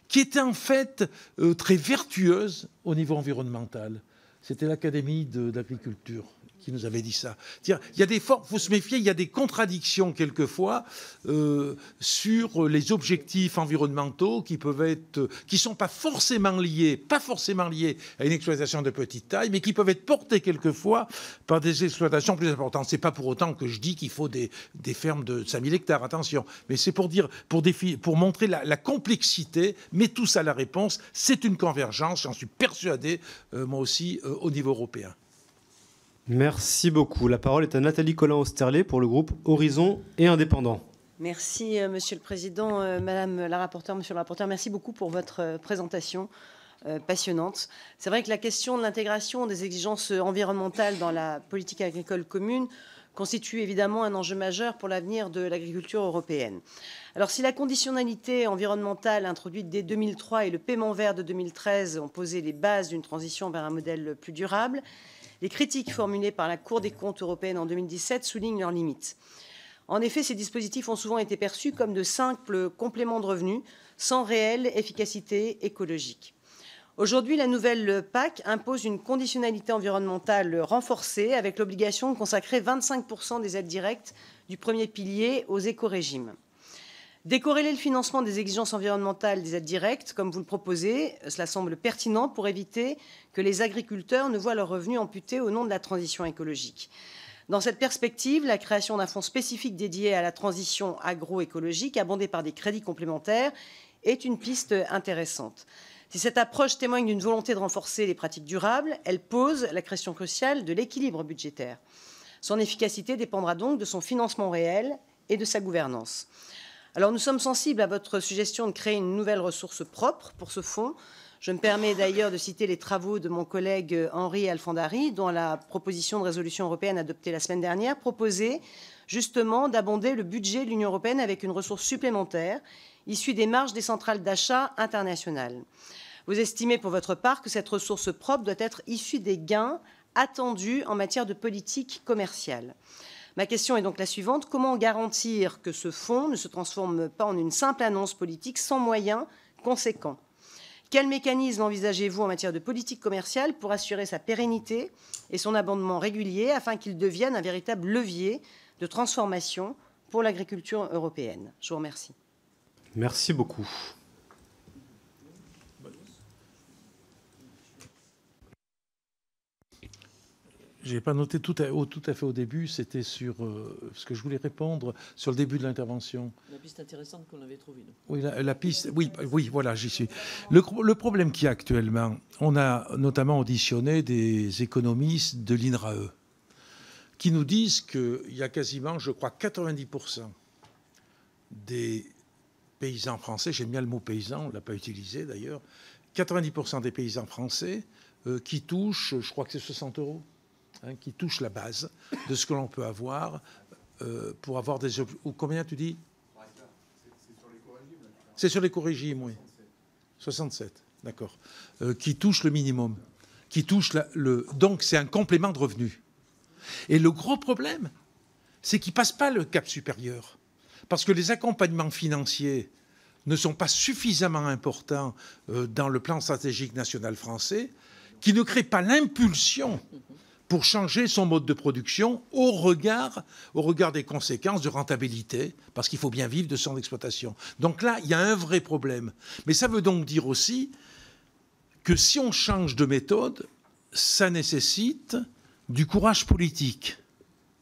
qui étaient en fait très vertueuses au niveau environnemental. C'était l'Académie d'agriculture qui nous avait dit ça. Il y a faut se méfier, il y a des contradictions quelquefois sur les objectifs environnementaux qui sont pas forcément liés à une exploitation de petite taille, mais qui peuvent être portés quelquefois par des exploitations plus importantes. C'est pas pour autant que je dis qu'il faut des fermes de 5000 hectares, attention. Mais c'est pour montrer la complexité, mais tout ça, la réponse, c'est une convergence, j'en suis persuadé, moi aussi, au niveau européen. Merci beaucoup. La parole est à Nathalie Colin-Osterlé pour le groupe Horizon et Indépendants. Merci, Monsieur le Président, Madame la rapporteure, Monsieur le rapporteur. Merci beaucoup pour votre présentation passionnante. C'est vrai que la question de l'intégration des exigences environnementales dans la politique agricole commune constitue évidemment un enjeu majeur pour l'avenir de l'agriculture européenne. Alors, si la conditionnalité environnementale introduite dès 2003 et le paiement vert de 2013 ont posé les bases d'une transition vers un modèle plus durable, les critiques formulées par la Cour des comptes européenne en 2017 soulignent leurs limites. En effet, ces dispositifs ont souvent été perçus comme de simples compléments de revenus, sans réelle efficacité écologique. Aujourd'hui, la nouvelle PAC impose une conditionnalité environnementale renforcée, avec l'obligation de consacrer 25% des aides directes du premier pilier aux écorégimes. Décorréler le financement des exigences environnementales des aides directes, comme vous le proposez, cela semble pertinent pour éviter que les agriculteurs ne voient leurs revenus amputés au nom de la transition écologique. Dans cette perspective, la création d'un fonds spécifique dédié à la transition agroécologique, abondé par des crédits complémentaires, est une piste intéressante. Si cette approche témoigne d'une volonté de renforcer les pratiques durables, elle pose la question cruciale de l'équilibre budgétaire. Son efficacité dépendra donc de son financement réel et de sa gouvernance. Alors, nous sommes sensibles à votre suggestion de créer une nouvelle ressource propre pour ce fonds. Je me permets d'ailleurs de citer les travaux de mon collègue Henri Alfandari, dont la proposition de résolution européenne adoptée la semaine dernière proposait justement d'abonder le budget de l'Union européenne avec une ressource supplémentaire issue des marges des centrales d'achat internationales. Vous estimez pour votre part que cette ressource propre doit être issue des gains attendus en matière de politique commerciale. Ma question est donc la suivante. Comment garantir que ce fonds ne se transforme pas en une simple annonce politique sans moyens conséquents? Quel mécanisme envisagez-vous en matière de politique commerciale pour assurer sa pérennité et son abondement régulier afin qu'il devienne un véritable levier de transformation pour l'agriculture européenne? Je vous remercie. Merci beaucoup. Je n'ai pas noté tout à fait au début, c'était sur ce que je voulais répondre sur le début de l'intervention. La piste intéressante qu'on avait trouvée. Oui, la piste, oui, voilà, j'y suis. Le problème qu'il y a actuellement, on a notamment auditionné des économistes de l'INRAE qui nous disent qu'il y a quasiment, je crois, 90% des paysans français, j'aime bien le mot paysan, on ne l'a pas utilisé d'ailleurs, 90% des paysans français qui touchent, je crois que c'est 60 €. Qui touche la base de ce que l'on peut avoir pour avoir des objets. Ou combien tu dis? C'est sur l'éco-régime, oui. 67, d'accord. Qui touche le minimum. Qui touche donc c'est un complément de revenu. Et le gros problème, c'est qu'ils ne passent pas le cap supérieur. Parce que les accompagnements financiers ne sont pas suffisamment importants dans le plan stratégique national français, qui ne créent pas l'impulsion pour changer son mode de production au regard des conséquences de rentabilité, parce qu'il faut bien vivre de son exploitation. Donc là, il y a un vrai problème. Mais ça veut donc dire aussi que si on change de méthode, ça nécessite du courage politique.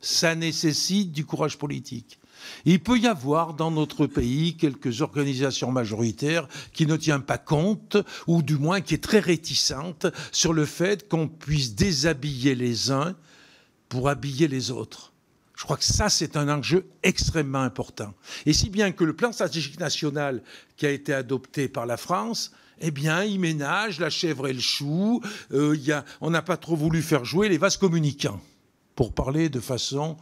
Ça nécessite du courage politique. Il peut y avoir dans notre pays quelques organisations majoritaires qui ne tiennent pas compte, ou du moins qui est très réticente sur le fait qu'on puisse déshabiller les uns pour habiller les autres. Je crois que ça, c'est un enjeu extrêmement important. Et si bien que le plan stratégique national qui a été adopté par la France, eh bien, il ménage la chèvre et le chou. On n'a pas trop voulu faire jouer les vases communicants, pour parler de façon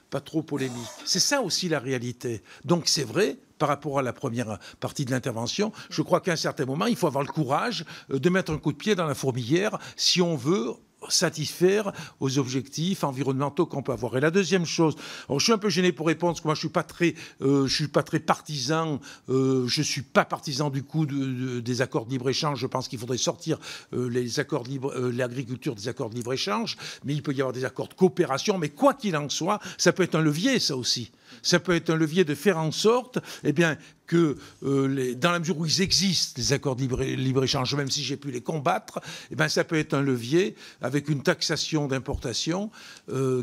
pas trop polémique. C'est ça aussi la réalité. Donc c'est vrai, par rapport à la première partie de l'intervention, je crois qu'à un certain moment, il faut avoir le courage de mettre un coup de pied dans la fourmilière si on veut satisfaire aux objectifs environnementaux qu'on peut avoir. Et la deuxième chose, alors je suis un peu gêné pour répondre, parce que moi je suis pas très partisan, je suis pas partisan du coup des accords de libre-échange. Je pense qu'il faudrait sortir l'agriculture des accords de libre-échange, mais il peut y avoir des accords de coopération. Mais quoi qu'il en soit, ça peut être un levier, ça aussi. Ça peut être un levier de faire en sorte, eh bien, que dans la mesure où ils existent, les accords de libre-échange, même si j'ai pu les combattre, eh bien, ça peut être un levier avec une taxation d'importation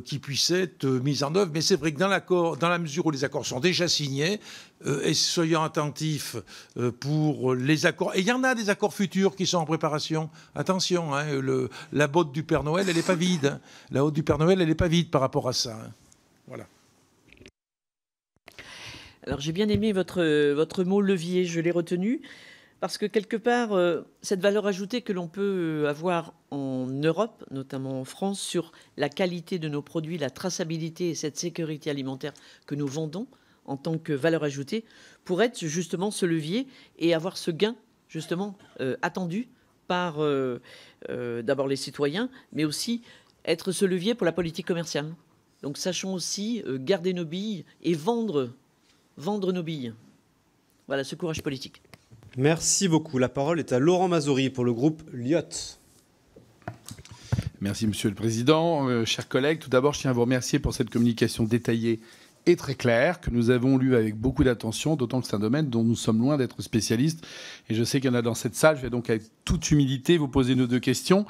qui puisse être mise en œuvre. Mais c'est vrai que dans la mesure où les accords sont déjà signés, et soyons attentifs pour les accords. Et il y en a des accords futurs qui sont en préparation. Attention, hein, la botte du Père Noël, elle n'est pas vide. Hein. La botte du Père Noël, elle n'est pas vide par rapport à ça. Hein. Voilà. Alors j'ai bien aimé votre mot levier, je l'ai retenu, parce que quelque part, cette valeur ajoutée que l'on peut avoir en Europe, notamment en France, sur la qualité de nos produits, la traçabilité et cette sécurité alimentaire que nous vendons en tant que valeur ajoutée, pour être justement ce levier et avoir ce gain justement attendu par d'abord les citoyens, mais aussi être ce levier pour la politique commerciale. Donc sachons aussi garder nos billes et vendre nos billes. Voilà, ce courage politique. Merci beaucoup. La parole est à Laurent Mazori pour le groupe Lyot. Merci Monsieur le Président. Chers collègues, tout d'abord, je tiens à vous remercier pour cette communication détaillée et très claire que nous avons lue avec beaucoup d'attention, d'autant que c'est un domaine dont nous sommes loin d'être spécialistes. Et je sais qu'il y en a dans cette salle. Je vais donc avec toute humilité vous poser nos deux questions.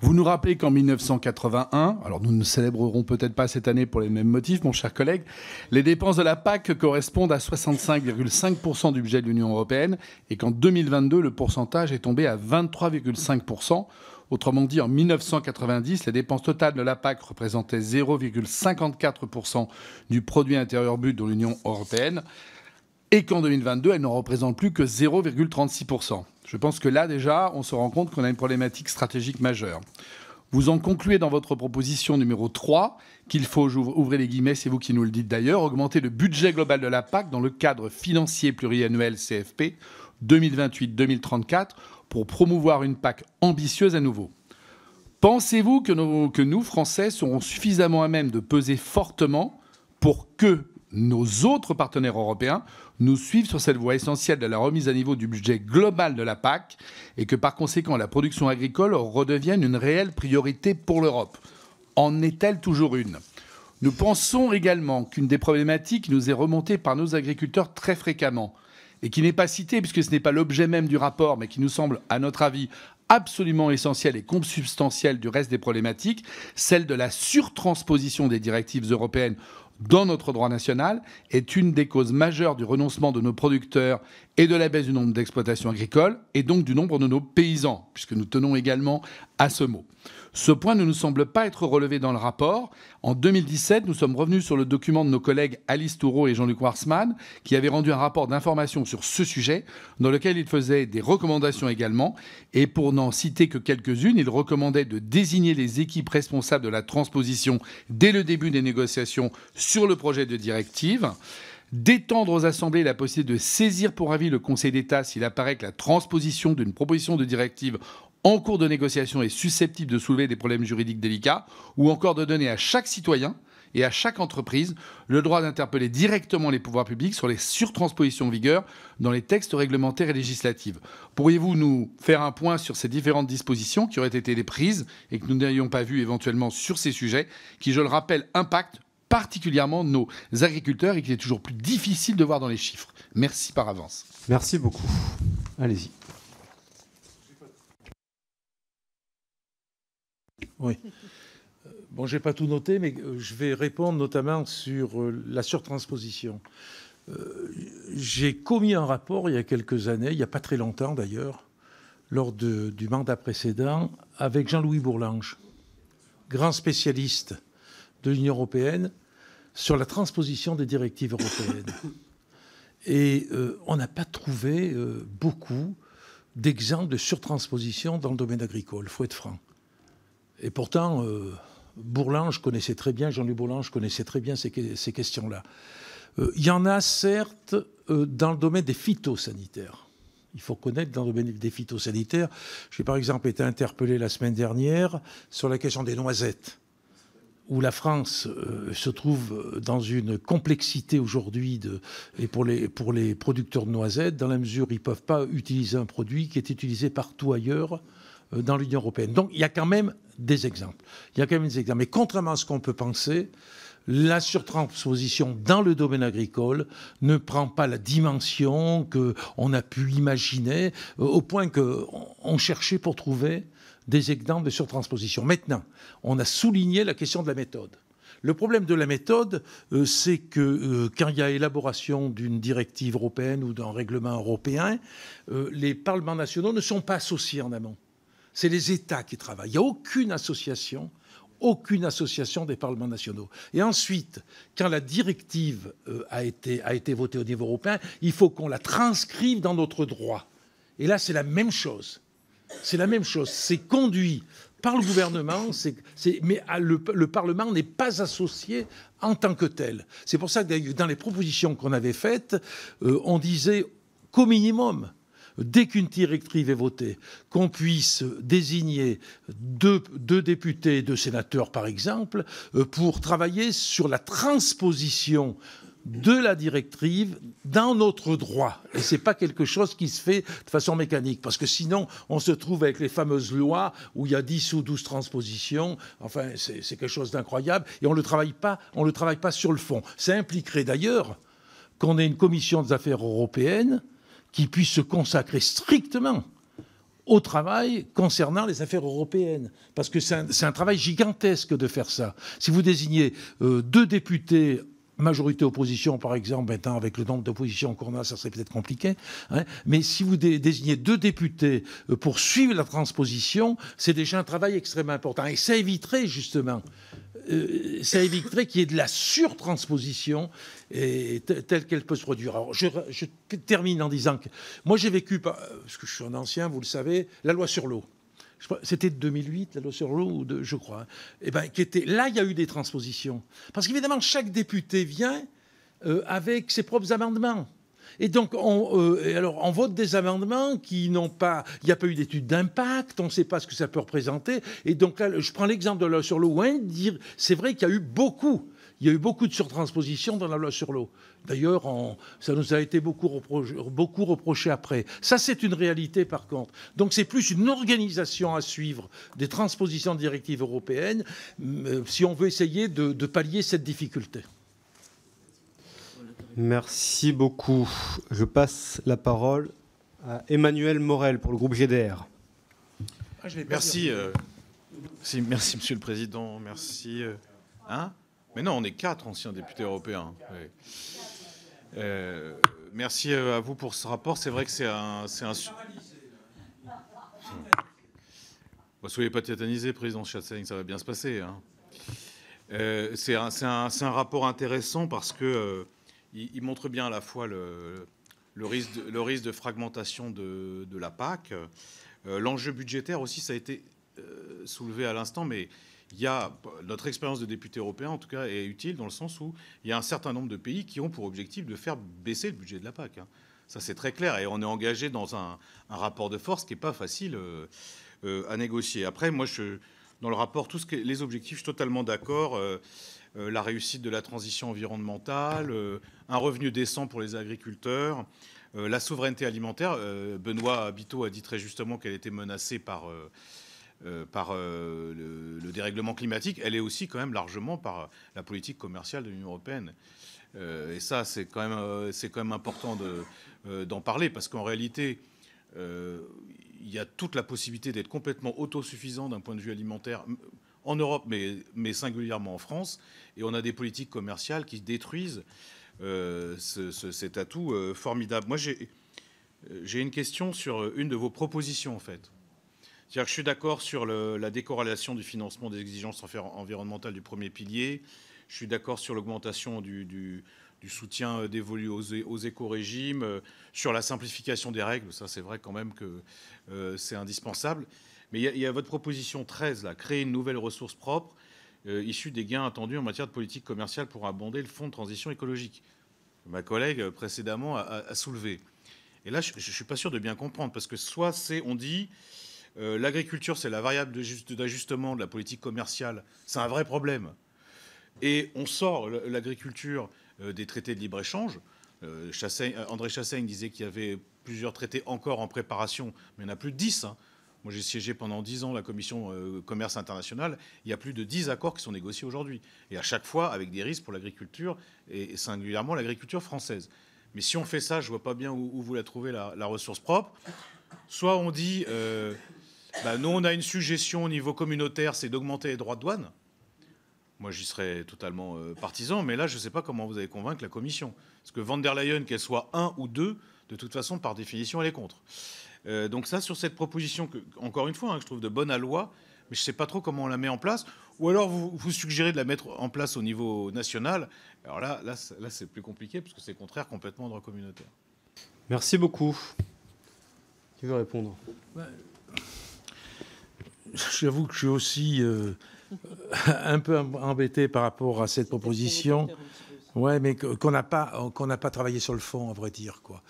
Vous nous rappelez qu'en 1981, alors nous ne célébrerons peut-être pas cette année pour les mêmes motifs, mon cher collègue, les dépenses de la PAC correspondent à 65,5% du budget de l'Union européenne et qu'en 2022, le pourcentage est tombé à 23,5%. Autrement dit, en 1990, les dépenses totales de la PAC représentaient 0,54% du produit intérieur brut de l'Union européenne et qu'en 2022, elles n'en représentent plus que 0,36%. Je pense que là, déjà, on se rend compte qu'on a une problématique stratégique majeure. Vous en concluez dans votre proposition numéro 3 qu'il faut, ouvrez les guillemets, c'est vous qui nous le dites d'ailleurs, augmenter le budget global de la PAC dans le cadre financier pluriannuel CFP 2028-2034 pour promouvoir une PAC ambitieuse à nouveau. Pensez-vous que nous, Français, serons suffisamment à même de peser fortement pour que nos autres partenaires européens nous suivent sur cette voie essentielle de la remise à niveau du budget global de la PAC et que par conséquent la production agricole redevienne une réelle priorité pour l'Europe? En est-elle toujours une? Nous pensons également qu'une des problématiques qui nous est remontée par nos agriculteurs très fréquemment et qui n'est pas citée puisque ce n'est pas l'objet même du rapport mais qui nous semble, à notre avis, absolument essentielle et consubstantielle du reste des problématiques, celle de la surtransposition des directives européennes dans notre droit national, est une des causes majeures du renoncement de nos producteurs et de la baisse du nombre d'exploitations agricoles et donc du nombre de nos paysans, puisque nous tenons également à ce mot. Ce point ne nous semble pas être relevé dans le rapport. En 2017, nous sommes revenus sur le document de nos collègues Alice Toureau et Jean-Luc Warsmann, qui avaient rendu un rapport d'information sur ce sujet, dans lequel ils faisaient des recommandations également. Et pour n'en citer que quelques-unes, ils recommandaient de désigner les équipes responsables de la transposition dès le début des négociations sur le projet de directive, d'étendre aux assemblées la possibilité de saisir pour avis le Conseil d'État s'il apparaît que la transposition d'une proposition de directive en cours de négociation est susceptible de soulever des problèmes juridiques délicats, ou encore de donner à chaque citoyen et à chaque entreprise le droit d'interpeller directement les pouvoirs publics sur les surtranspositions en vigueur dans les textes réglementaires et législatifs. Pourriez-vous nous faire un point sur ces différentes dispositions qui auraient été prises et que nous n'ayons pas vues éventuellement sur ces sujets, qui, je le rappelle, impactent particulièrement nos agriculteurs et qu'il est toujours plus difficile de voir dans les chiffres. Merci par avance. Merci beaucoup. Allez-y. Oui. Bon, je n'ai pas tout noté, mais je vais répondre notamment sur la surtransposition. J'ai commis un rapport il y a quelques années, il n'y a pas très longtemps d'ailleurs, lors du mandat précédent, avec Jean-Louis Bourlange, grand spécialiste de l'Union européenne, sur la transposition des directives européennes. Et on n'a pas trouvé beaucoup d'exemples de surtransposition dans le domaine agricole, il faut être franc. Et pourtant, Bourlange connaissait très bien, Jean-Louis Bourlange connaissait très bien ces questions-là. Il y en a certes dans le domaine des phytosanitaires. Il faut connaître dans le domaine des phytosanitaires. J'ai par exemple été interpellé la semaine dernière sur la question des noisettes, où la France se trouve dans une complexité aujourd'hui et pour les producteurs de noisettes, dans la mesure où ils ne peuvent pas utiliser un produit qui est utilisé partout ailleurs dans l'Union européenne. Donc il y a quand même des exemples. Mais contrairement à ce qu'on peut penser, la surtransposition dans le domaine agricole ne prend pas la dimension qu'on a pu imaginer, au point qu'on cherchait pour trouver des exemples de surtransposition. Maintenant, on a souligné la question de la méthode. Le problème de la méthode, c'est que quand il y a élaboration d'une directive européenne ou d'un règlement européen, les parlements nationaux ne sont pas associés en amont. C'est les États qui travaillent. Il n'y a aucune association des parlements nationaux. Et ensuite, quand la directive a été votée au niveau européen, il faut qu'on la transcrive dans notre droit. Et là, c'est la même chose. C'est conduit par le gouvernement, mais le Parlement n'est pas associé en tant que tel. C'est pour ça que dans les propositions qu'on avait faites, on disait qu'au minimum, dès qu'une directive est votée, qu'on puisse désigner deux députés, 2 sénateurs par exemple, pour travailler sur la transposition de la directive dans notre droit. Et ce n'est pas quelque chose qui se fait de façon mécanique, parce que sinon, on se trouve avec les fameuses lois où il y a 10 ou 12 transpositions. Enfin, c'est quelque chose d'incroyable. Et on ne le travaille pas sur le fond. Ça impliquerait d'ailleurs qu'on ait une commission des affaires européennes qui puisse se consacrer strictement au travail concernant les affaires européennes. Parce que c'est un travail gigantesque de faire ça. Si vous désignez 2 députés, majorité opposition par exemple, maintenant avec le nombre d'oppositions qu'on a, ça serait peut-être compliqué, hein, mais si vous désignez 2 députés pour suivre la transposition, c'est déjà un travail extrêmement important. Et ça éviterait justement qu'il y ait de la surtransposition telle qu'elle peut se produire. Alors, je termine en disant que moi j'ai vécu, parce que je suis un ancien, vous le savez, la loi sur l'eau. C'était de 2008, la loi sur l'eau, je crois. Hein. Eh ben, là, il y a eu des transpositions. Parce qu'évidemment, chaque député vient avec ses propres amendements. Et donc, on vote des amendements qui n'ont pas... Il n'y a pas eu d'étude d'impact, on ne sait pas ce que ça peut représenter. Et donc là, je prends l'exemple de la loi sur l'eau. C'est vrai qu'il y a eu beaucoup de surtranspositions dans la loi sur l'eau. D'ailleurs, ça nous a été beaucoup reproché après. Ça, c'est une réalité, par contre. Donc, c'est plus une organisation à suivre des transpositions de directives européennes si on veut essayer de pallier cette difficulté. Merci beaucoup. Je passe la parole à Emmanuel Morel pour le groupe GDR. Merci. Merci, Monsieur le Président. Merci. Mais non, on est 4 anciens députés européens. Oui. Merci à vous pour ce rapport. C'est vrai que c'est un... Soyez pas tétanisé, Président Chassaigne, ça va bien se passer. Hein. C'est un rapport intéressant parce que il montre bien à la fois le risque de fragmentation de la PAC. L'enjeu budgétaire aussi, ça a été soulevé à l'instant, mais notre expérience de député européen, en tout cas, est utile dans le sens où il y a un certain nombre de pays qui ont pour objectif de faire baisser le budget de la PAC. Hein. Ça, c'est très clair. Et on est engagé dans un rapport de force qui n'est pas facile à négocier. Après, moi, dans le rapport, les objectifs, je suis totalement d'accord. La réussite de la transition environnementale, un revenu décent pour les agriculteurs, la souveraineté alimentaire. Benoît Biteau a dit très justement qu'elle était menacée par le dérèglement climatique. Elle est aussi quand même largement par la politique commerciale de l'Union européenne. Et ça, c'est quand même important d'en parler, parce qu'en réalité, il y a toute la possibilité d'être complètement autosuffisant d'un point de vue alimentaire en Europe, mais singulièrement en France. Et on a des politiques commerciales qui détruisent cet atout formidable. Moi, j'ai une question sur une de vos propositions, en fait. C'est-à-dire que je suis d'accord sur la décorrélation du financement des exigences environnementales du premier pilier. Je suis d'accord sur l'augmentation du soutien dévolu aux éco-régimes, sur la simplification des règles. Ça, c'est vrai quand même que c'est indispensable. Mais il y a votre proposition 13, là, créer une nouvelle ressource propre issue des gains attendus en matière de politique commerciale pour abonder le fonds de transition écologique. Ma collègue précédemment a soulevé. Et là, je ne suis pas sûr de bien comprendre, parce que soit on dit l'agriculture, c'est la variable d'ajustement de la politique commerciale, c'est un vrai problème. Et on sort l'agriculture des traités de libre-échange. André Chassaigne disait qu'il y avait plusieurs traités encore en préparation, mais il y en a plus de 10. Hein. Moi, j'ai siégé pendant 10 ans à la commission commerce international. Il y a plus de 10 accords qui sont négociés aujourd'hui. Et à chaque fois, avec des risques pour l'agriculture, et singulièrement l'agriculture française. Mais si on fait ça, je ne vois pas bien où vous la trouvez, la ressource propre. Soit on dit, nous, on a une suggestion au niveau communautaire, c'est d'augmenter les droits de douane. Moi, j'y serais totalement partisan, mais là, je ne sais pas comment vous allez convaincre la Commission. Parce que Van der Leyen, qu'elle soit 1 ou 2, de toute façon, par définition, elle est contre. Donc ça, sur cette proposition, encore une fois, que je trouve de bonne à loi, mais je ne sais pas trop comment on la met en place. Ou alors, vous suggérez de la mettre en place au niveau national. Alors là c'est plus compliqué, parce que c'est contraire complètement au droit communautaire. Merci beaucoup. Qui veut répondre? J'avoue que je suis aussi un peu embêté par rapport à cette proposition. Ouais, mais qu'on n'a pas travaillé sur le fond, à vrai dire, quoi.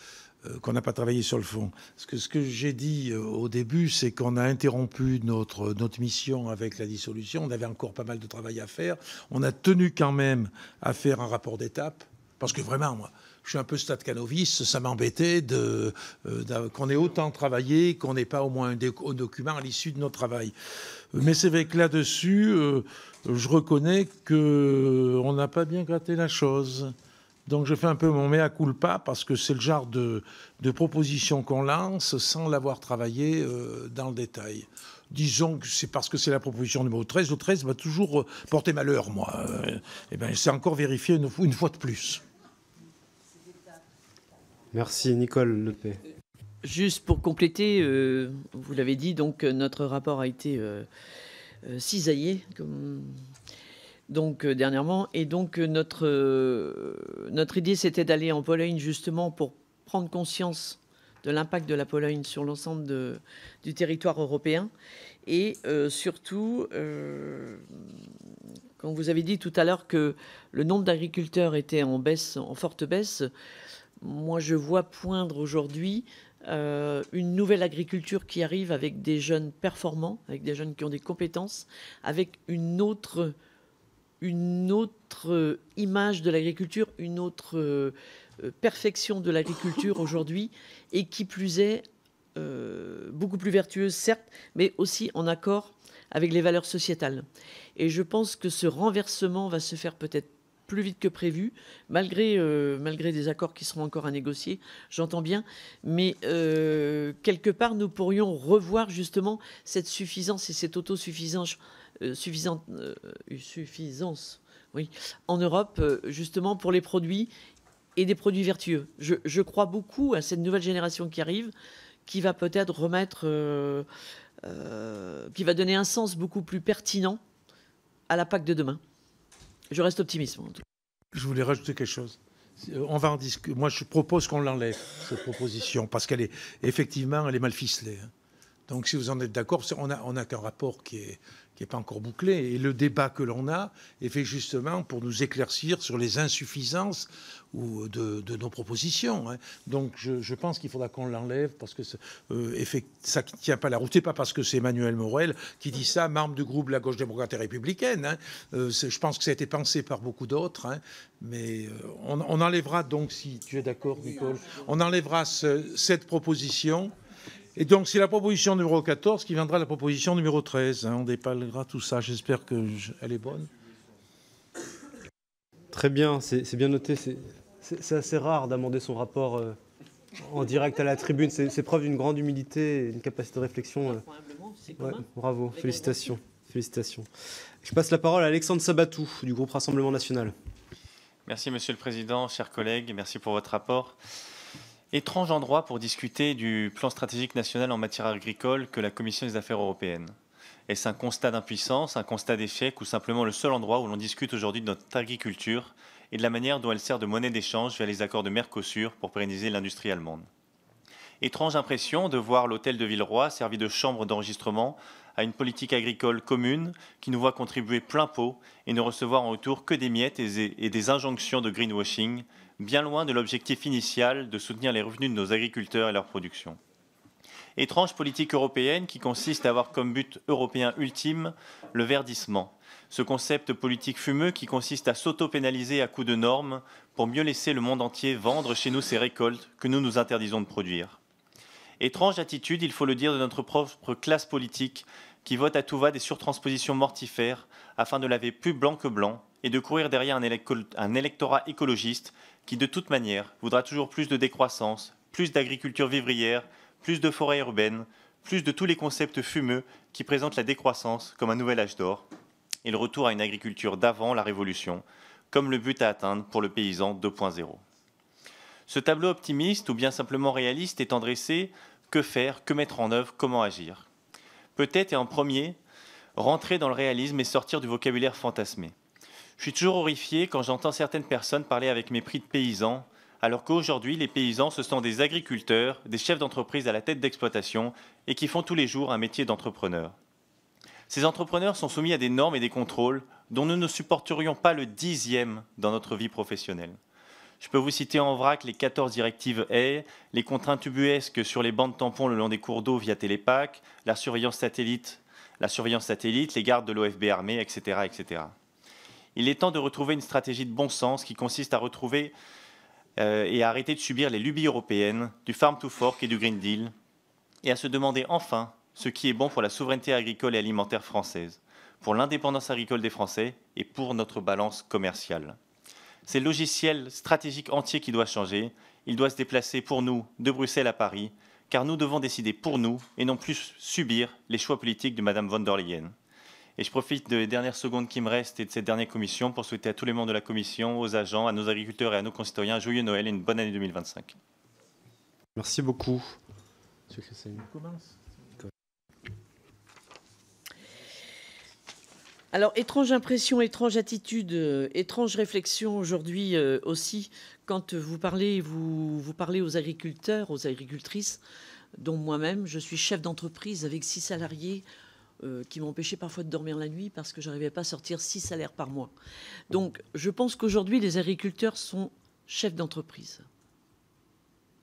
Qu'on n'a pas travaillé sur le fond. Ce que j'ai dit au début, c'est qu'on a interrompu notre mission avec la dissolution. On avait encore pas mal de travail à faire. On a tenu quand même à faire un rapport d'étape, parce que vraiment, moi, je suis un peu statkanovis, ça m'embêtait qu'on ait autant travaillé, qu'on n'ait pas au moins un document à l'issue de notre travail. Mais c'est vrai que là-dessus, je reconnais qu'on n'a pas bien gratté la chose. Donc je fais un peu mon mea culpa, parce que c'est le genre de proposition qu'on lance sans l'avoir travaillé dans le détail. Disons que c'est parce que c'est la proposition numéro 13. Le 13 m'a toujours porté malheur, moi. Et bien, c'est encore vérifié une fois de plus. Merci, Nicole Lepay. Juste pour compléter, vous l'avez dit, donc notre rapport a été cisaillé, donc dernièrement, et donc notre idée, c'était d'aller en Pologne justement pour prendre conscience de l'impact de la Pologne sur l'ensemble du territoire européen, et surtout, quand vous avez dit tout à l'heure que le nombre d'agriculteurs était en baisse, en forte baisse, moi je vois poindre aujourd'hui une nouvelle agriculture qui arrive avec des jeunes performants, avec des jeunes qui ont des compétences, avec une autre image de l'agriculture, une autre perfection de l'agriculture aujourd'hui, et qui plus est beaucoup plus vertueuse, certes, mais aussi en accord avec les valeurs sociétales. Et je pense que ce renversement va se faire peut-être plus vite que prévu, malgré des accords qui seront encore à négocier, j'entends bien, mais quelque part, nous pourrions revoir justement cette suffisance et cette autosuffisance suffisance, oui, en Europe, justement pour les produits et des produits vertueux. Je crois beaucoup à cette nouvelle génération qui arrive, qui va peut-être remettre, qui va donner un sens beaucoup plus pertinent à la PAC de demain. Je reste optimiste. Je voulais rajouter quelque chose. On va en discuter. Moi, je propose qu'on l'enlève, cette proposition, parce qu'elle est effectivement, elle est mal ficelée. Donc, si vous en êtes d'accord, on a qu'un rapport qui est pas encore bouclé. Et le débat que l'on a est fait justement pour nous éclaircir sur les insuffisances de nos propositions. Hein. Donc, je pense qu'il faudra qu'on l'enlève parce que ça ne tient pas la route. C'est pas parce que c'est Emmanuel Morel qui dit ça, membre du groupe La Gauche démocrate et républicaine. Hein. Je pense que ça a été pensé par beaucoup d'autres. Hein. Mais on enlèvera donc, si tu es d'accord, Nicole, on enlèvera cette proposition. Et donc, c'est la proposition numéro 14 qui viendra la proposition numéro 13. Hein. On dépalera tout ça. J'espère qu'elle est bonne. Très bien, c'est bien noté. C'est assez rare d'amender son rapport en direct à la tribune. C'est preuve d'une grande humilité et d'une capacité de réflexion. Ouais, bravo, félicitations. Je passe la parole à Alexandre Sabatou, du groupe Rassemblement National. Merci, Monsieur le Président, chers collègues. Merci pour votre rapport. Étrange endroit pour discuter du plan stratégique national en matière agricole que la Commission des affaires européennes. Est-ce un constat d'impuissance, un constat d'échec ou simplement le seul endroit où l'on discute aujourd'hui de notre agriculture et de la manière dont elle sert de monnaie d'échange via les accords de Mercosur pour pérenniser l'industrie allemande? Étrange impression de voir l'hôtel de Villeroy servi de chambre d'enregistrement à une politique agricole commune qui nous voit contribuer plein pot et ne recevoir en retour que des miettes et des injonctions de greenwashing bien loin de l'objectif initial de soutenir les revenus de nos agriculteurs et leur production. Étrange politique européenne qui consiste à avoir comme but européen ultime le verdissement. Ce concept politique fumeux qui consiste à s'auto-pénaliser à coups de normes pour mieux laisser le monde entier vendre chez nous ses récoltes que nous nous interdisons de produire. Étrange attitude, il faut le dire, de notre propre classe politique qui vote à tout va des surtranspositions mortifères afin de laver plus blanc que blanc et de courir derrière un électorat écologiste qui, de toute manière, voudra toujours plus de décroissance, plus d'agriculture vivrière, plus de forêts urbaines, plus de tous les concepts fumeux qui présentent la décroissance comme un nouvel âge d'or et le retour à une agriculture d'avant la Révolution, comme le but à atteindre pour le paysan 2.0. Ce tableau optimiste ou bien simplement réaliste étant dressé, que faire, que mettre en œuvre, comment agir? Peut-être et en premier, rentrer dans le réalisme et sortir du vocabulaire fantasmé. Je suis toujours horrifié quand j'entends certaines personnes parler avec mépris de paysans, alors qu'aujourd'hui, les paysans, ce sont des agriculteurs, des chefs d'entreprise à la tête d'exploitation et qui font tous les jours un métier d'entrepreneur. Ces entrepreneurs sont soumis à des normes et des contrôles dont nous ne supporterions pas le 10e dans notre vie professionnelle. Je peux vous citer en vrac les 14 directives haies, les contraintes ubuesques sur les bandes tampons le long des cours d'eau via Télépac, la surveillance satellite, les gardes de l'OFB armée, etc., etc. Il est temps de retrouver une stratégie de bon sens qui consiste à retrouver et à arrêter de subir les lubies européennes, du Farm to Fork et du Green Deal, et à se demander enfin ce qui est bon pour la souveraineté agricole et alimentaire française, pour l'indépendance agricole des Français et pour notre balance commerciale. C'est le logiciel stratégique entier qui doit changer. Il doit se déplacer pour nous de Bruxelles à Paris, car nous devons décider pour nous et non plus subir les choix politiques de Mme von der Leyen. Et je profite des dernières secondes qui me restent et de cette dernière commission pour souhaiter à tous les membres de la commission, aux agents, à nos agriculteurs et à nos concitoyens un joyeux Noël et une bonne année 2025. Merci beaucoup. Monsieur Chassagne. Alors, étrange impression, étrange attitude, étrange réflexion aujourd'hui aussi, quand vous parlez aux agriculteurs, aux agricultrices, dont moi-même, je suis chef d'entreprise avec 6 salariés qui m'empêchaient parfois de dormir la nuit parce que je n'arrivais pas à sortir 6 salaires par mois. Donc, je pense qu'aujourd'hui, les agriculteurs sont chefs d'entreprise.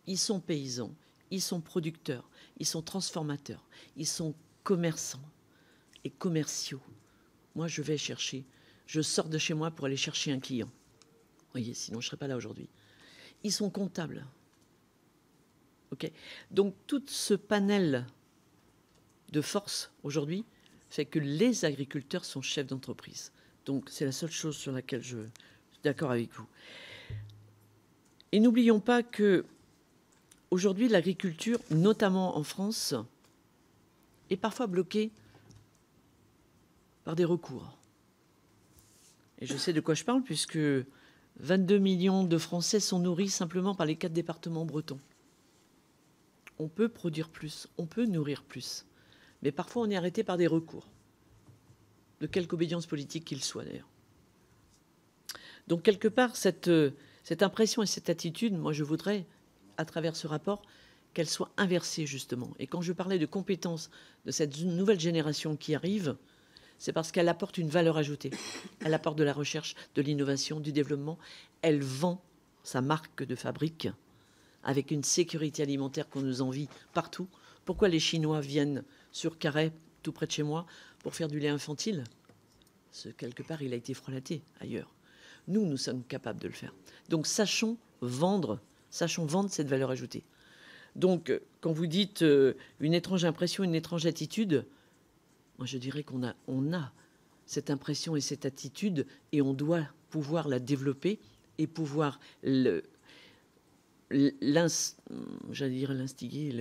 Ils sont paysans, ils sont producteurs, ils sont transformateurs, ils sont commerçants et commerciaux. Moi, je sors de chez moi pour aller chercher un client. Vous voyez, sinon je ne serais pas là aujourd'hui. Ils sont comptables. OK ? Donc, tout ce panel de force aujourd'hui fait que les agriculteurs sont chefs d'entreprise. Donc, c'est la seule chose sur laquelle je suis d'accord avec vous. Et n'oublions pas que aujourd'hui, l'agriculture, notamment en France, est parfois bloquée par des recours. Et je sais de quoi je parle, puisque 22 millions de Français sont nourris simplement par les 4 départements bretons. On peut produire plus, on peut nourrir plus. Mais parfois, on est arrêté par des recours, de quelque obédience politique qu'il soit d'ailleurs. Donc, quelque part, cette impression et cette attitude, moi, je voudrais, à travers ce rapport, qu'elle soit inversée, justement. Et quand je parlais de compétences de cette nouvelle génération qui arrive, c'est parce qu'elle apporte une valeur ajoutée. Elle apporte de la recherche, de l'innovation, du développement. Elle vend sa marque de fabrique avec une sécurité alimentaire qu'on nous envie partout. Pourquoi les Chinois viennent sur Carhaix, tout près de chez moi, pour faire du lait infantile? Parce que quelque part, il a été frelaté ailleurs. Nous sommes capables de le faire. Donc, sachons vendre cette valeur ajoutée. Donc, quand vous dites une étrange impression, une étrange attitude, moi, je dirais qu'on a cette impression et cette attitude et on doit pouvoir la développer et pouvoir l'instiguer,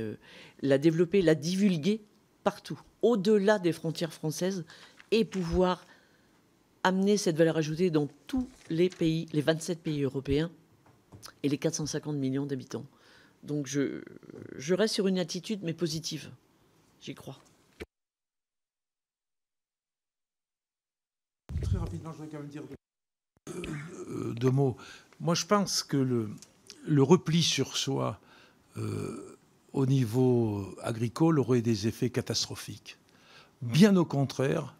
la développer, la divulguer partout, au-delà des frontières françaises et pouvoir amener cette valeur ajoutée dans tous les pays, les 27 pays européens et les 450 millions d'habitants. Donc, je reste sur une attitude, mais positive. J'y crois. Très rapidement, je voudrais quand même dire deux mots. Moi, je pense que le repli sur soi au niveau agricole aurait des effets catastrophiques. Bien au contraire,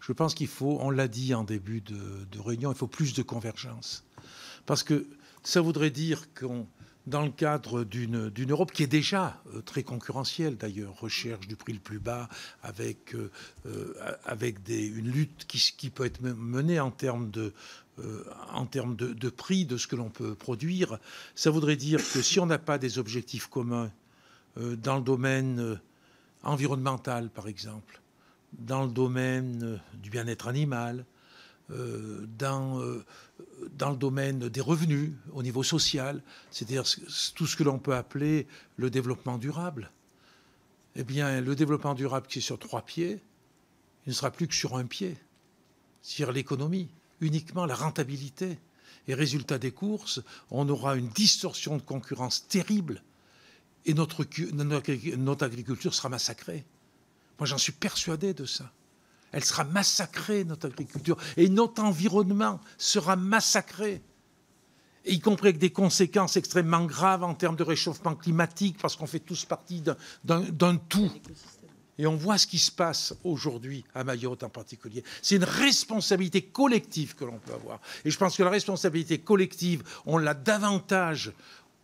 je pense qu'il faut, on l'a dit en début de réunion, il faut plus de convergence. Parce que ça voudrait dire qu'on, dans le cadre d'une Europe qui est déjà très concurrentielle, d'ailleurs, recherche du prix le plus bas, avec une lutte qui peut être menée en termes de prix de ce que l'on peut produire, ça voudrait dire que si on n'a pas des objectifs communs dans le domaine environnemental, par exemple, dans le domaine du bien-être animal, dans le domaine des revenus, au niveau social, c'est-à-dire tout ce que l'on peut appeler le développement durable. Eh bien, le développement durable qui est sur 3 pieds, il ne sera plus que sur un pied, c'est-à-dire l'économie, uniquement la rentabilité. Et résultat des courses, on aura une distorsion de concurrence terrible et notre agriculture sera massacrée. Moi, j'en suis persuadé de ça. Elle sera massacrée, notre agriculture, et notre environnement sera massacré, et y compris avec des conséquences extrêmement graves en termes de réchauffement climatique, parce qu'on fait tous partie d'un tout. Et on voit ce qui se passe aujourd'hui à Mayotte en particulier. C'est une responsabilité collective que l'on peut avoir. Et je pense que la responsabilité collective, on l'a davantage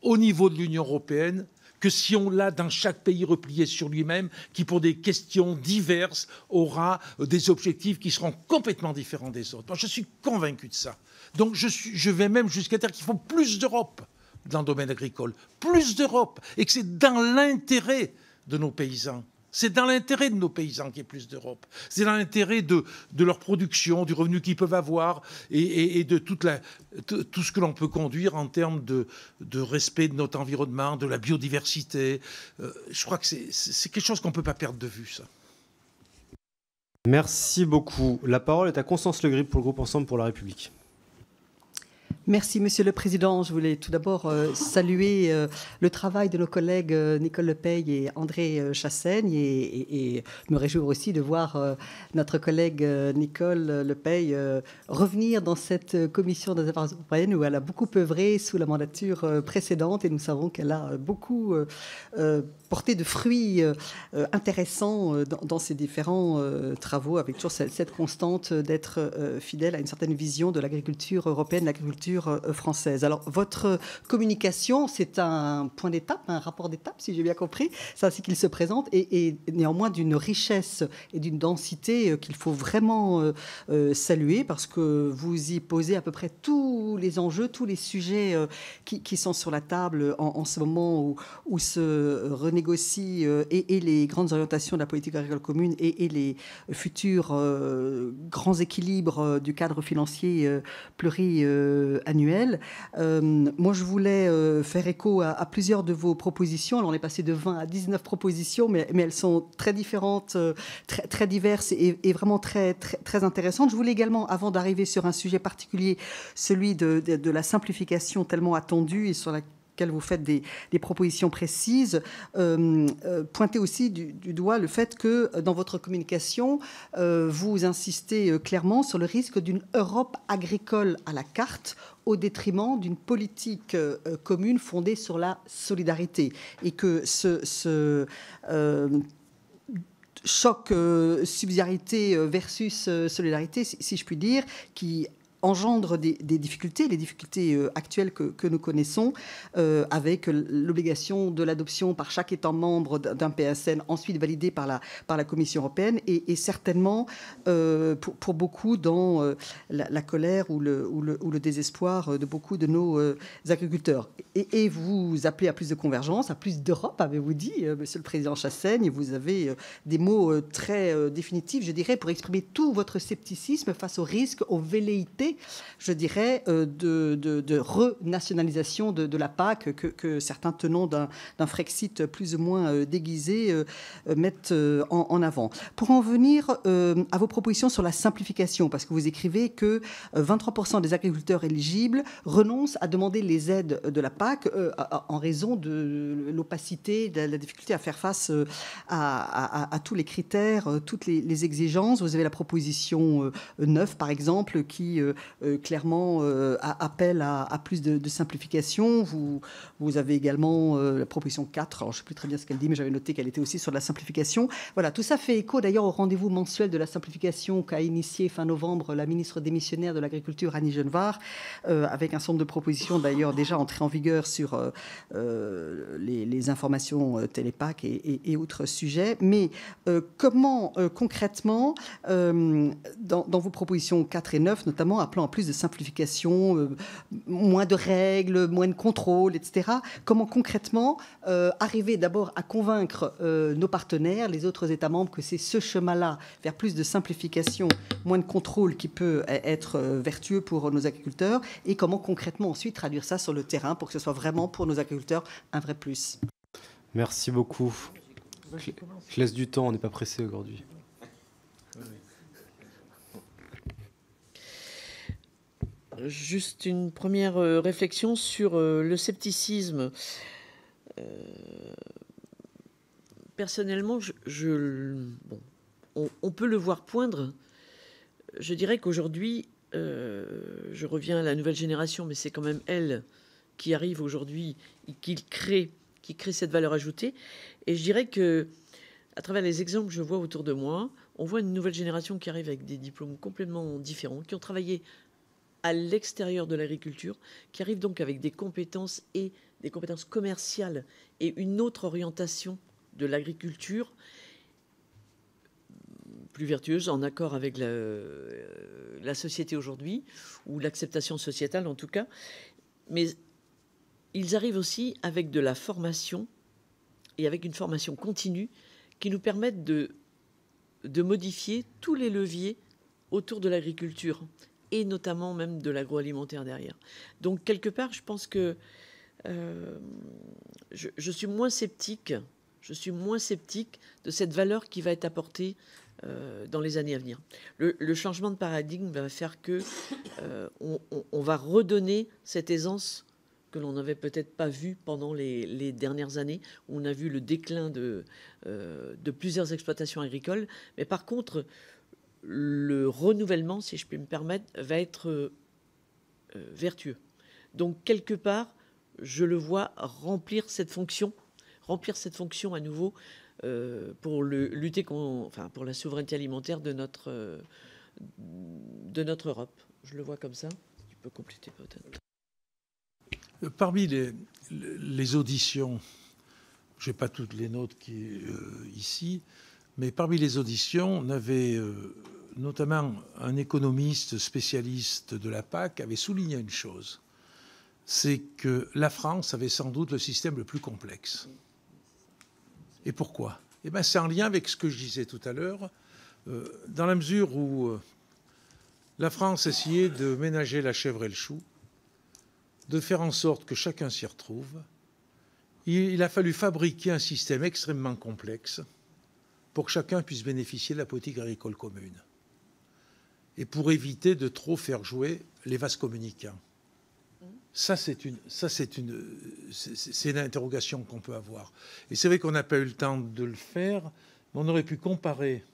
au niveau de l'Union européenne que si on l'a dans chaque pays replié sur lui-même, qui pour des questions diverses aura des objectifs qui seront complètement différents des autres. Moi, je suis convaincu de ça. Donc je vais même jusqu'à dire qu'il faut plus d'Europe dans le domaine agricole, plus d'Europe, et que c'est dans l'intérêt de nos paysans. C'est dans l'intérêt de nos paysans qu'il y ait plus d'Europe. C'est dans l'intérêt de leur production, du revenu qu'ils peuvent avoir et de tout ce que l'on peut conduire en termes de respect de notre environnement, de la biodiversité. Je crois que c'est quelque chose qu'on ne peut pas perdre de vue, ça. Merci beaucoup. La parole est à Constance Le Grip pour le groupe Ensemble pour la République. Merci, Monsieur le Président. Je voulais tout d'abord saluer le travail de nos collègues Nicole Lepeille et André Chassaigne et me réjouir aussi de voir notre collègue Nicole Lepeille revenir dans cette commission des affaires européennes où elle a beaucoup œuvré sous la mandature précédente et nous savons qu'elle a beaucoup porté de fruits intéressants dans ses différents travaux, avec toujours cette constante d'être fidèle à une certaine vision de l'agriculture européenne, l'agriculture française. Alors, votre communication, c'est un point d'étape, un rapport d'étape, si j'ai bien compris. C'est ainsi qu'il se présente, et néanmoins d'une richesse et d'une densité qu'il faut vraiment saluer, parce que vous y posez à peu près tous les enjeux, tous les sujets qui sont sur la table en ce moment où se renégocient et les grandes orientations de la politique agricole commune et les futurs grands équilibres du cadre financier pluriannuel. Moi, je voulais faire écho à plusieurs de vos propositions. Alors, on est passé de 20 à 19 propositions, mais elles sont très différentes, très diverses et vraiment très intéressantes. Je voulais également, avant d'arriver sur un sujet particulier, celui de la simplification tellement attendue et sur laquelle vous faites des propositions précises, pointez aussi du doigt le fait que dans votre communication, vous insistez clairement sur le risque d'une Europe agricole à la carte au détriment d'une politique commune fondée sur la solidarité. Et que ce choc subsidiarité versus solidarité, si je puis dire, qui engendre des difficultés, les difficultés actuelles que nous connaissons, avec l'obligation de l'adoption par chaque État membre d'un PSN, ensuite validé par la Commission européenne, et certainement pour beaucoup dans la colère ou le désespoir de beaucoup de nos agriculteurs. Et vous appelez à plus de convergence, à plus d'Europe, avez-vous dit, Monsieur le Président Chassaigne, et vous avez des mots très définitifs, je dirais, pour exprimer tout votre scepticisme face aux risques, aux velléités, je dirais, de renationalisation de la PAC que certains tenants d'un Frexit plus ou moins déguisé mettent en avant. Pour en venir à vos propositions sur la simplification, parce que vous écrivez que 23% des agriculteurs éligibles renoncent à demander les aides de la PAC en raison de l'opacité, de la difficulté à faire face à tous les critères, toutes les exigences. Vous avez la proposition 9, par exemple, qui clairement appelle à plus de simplification. Vous avez également la proposition 4, alors je ne sais plus très bien ce qu'elle dit, mais j'avais noté qu'elle était aussi sur la simplification. Voilà, tout ça fait écho d'ailleurs au rendez-vous mensuel de la simplification qu'a initié fin novembre la ministre démissionnaire de l'Agriculture, Annie Genevard, avec un certain nombre de propositions d'ailleurs déjà entrées en vigueur sur les informations télépac et autres sujets. Mais comment concrètement, dans vos propositions 4 et 9 notamment, appelant à plus de simplification, moins de règles, moins de contrôle, etc., comment concrètement arriver d'abord à convaincre nos partenaires, les autres États membres, que c'est ce chemin-là vers plus de simplification, moins de contrôle qui peut être vertueux pour nos agriculteurs, et comment concrètement ensuite traduire ça sur le terrain pour que ce soit vraiment pour nos agriculteurs un vrai plus. Merci beaucoup. Je laisse du temps, on n'est pas pressé aujourd'hui. Juste une première réflexion sur le scepticisme. Personnellement, on peut le voir poindre. Je dirais qu'aujourd'hui, je reviens à la nouvelle génération, mais c'est quand même elle qui arrive aujourd'hui et qui crée cette valeur ajoutée. Et je dirais que, à travers les exemples que je vois autour de moi, on voit une nouvelle génération qui arrive avec des diplômes complètement différents, qui ont travaillé à l'extérieur de l'agriculture, qui arrivent donc avec des compétences et des compétences commerciales et une autre orientation de l'agriculture plus vertueuse, en accord avec la société aujourd'hui, ou l'acceptation sociétale en tout cas. Mais ils arrivent aussi avec de la formation et avec une formation continue qui nous permettent de modifier tous les leviers autour de l'agriculture et notamment même de l'agroalimentaire derrière. Donc quelque part, je pense que je suis moins sceptique. Je suis moins sceptique de cette valeur qui va être apportée dans les années à venir. Le changement de paradigme va faire que on va redonner cette aisance que l'on n'avait peut-être pas vue pendant les dernières années, où on a vu le déclin de plusieurs exploitations agricoles. Mais par contre, le renouvellement, si je puis me permettre, va être vertueux. Donc, quelque part, je le vois remplir cette fonction à nouveau pour lutter pour la souveraineté alimentaire de notre Europe. Je le vois comme ça. Tu peux compléter peut-être. Parmi les auditions, je n'ai pas toutes les notes ici, mais parmi les auditions, on avait notamment un économiste spécialiste de la PAC avait souligné une chose, c'est que la France avait sans doute le système le plus complexe. Et pourquoi ? Eh bien, c'est en lien avec ce que je disais tout à l'heure, dans la mesure où la France essayait de ménager la chèvre et le chou, de faire en sorte que chacun s'y retrouve. Il a fallu fabriquer un système extrêmement complexe pour que chacun puisse bénéficier de la politique agricole commune et pour éviter de trop faire jouer les vases communicants. Ça, c'est une interrogation qu'on peut avoir. Et c'est vrai qu'on n'a pas eu le temps de le faire, mais on aurait pu comparer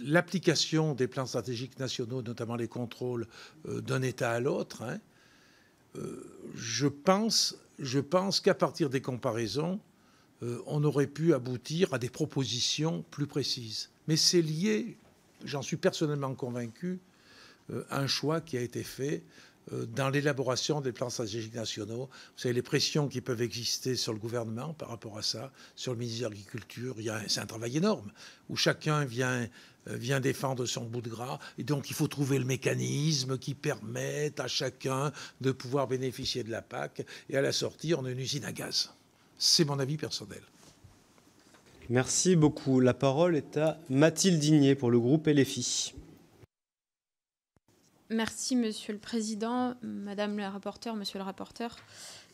l'application des plans stratégiques nationaux, notamment les contrôles d'un État à l'autre. Je pense qu'à partir des comparaisons, on aurait pu aboutir à des propositions plus précises. Mais c'est lié, j'en suis personnellement convaincu, à un choix qui a été fait dans l'élaboration des plans stratégiques nationaux. Vous savez, les pressions qui peuvent exister sur le gouvernement par rapport à ça, sur le ministère de l'Agriculture, c'est un travail énorme, où chacun vient défendre son bout de gras. Et donc, il faut trouver le mécanisme qui permette à chacun de pouvoir bénéficier de la PAC. Et à la sortie, on a une usine à gaz. C'est mon avis personnel. Merci beaucoup. La parole est à Mathilde Digné pour le groupe LFI. Merci, Monsieur le Président, Madame la rapporteure, Monsieur le rapporteur.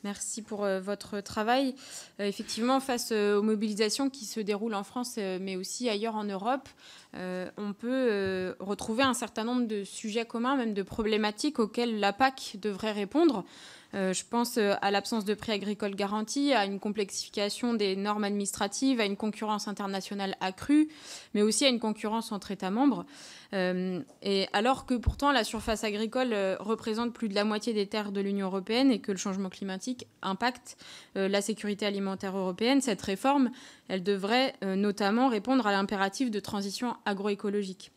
Merci pour votre travail. Effectivement, face aux mobilisations qui se déroulent en France, mais aussi ailleurs en Europe, on peut retrouver un certain nombre de sujets communs, même de problématiques auxquelles la PAC devrait répondre. Je pense à l'absence de prix agricole garanti, à une complexification des normes administratives, à une concurrence internationale accrue, mais aussi à une concurrence entre États membres. Et alors que pourtant la surface agricole représente plus de la moitié des terres de l'Union européenne et que le changement climatique impacte la sécurité alimentaire européenne, cette réforme, elle devrait notamment répondre à l'impératif de transition agroécologique.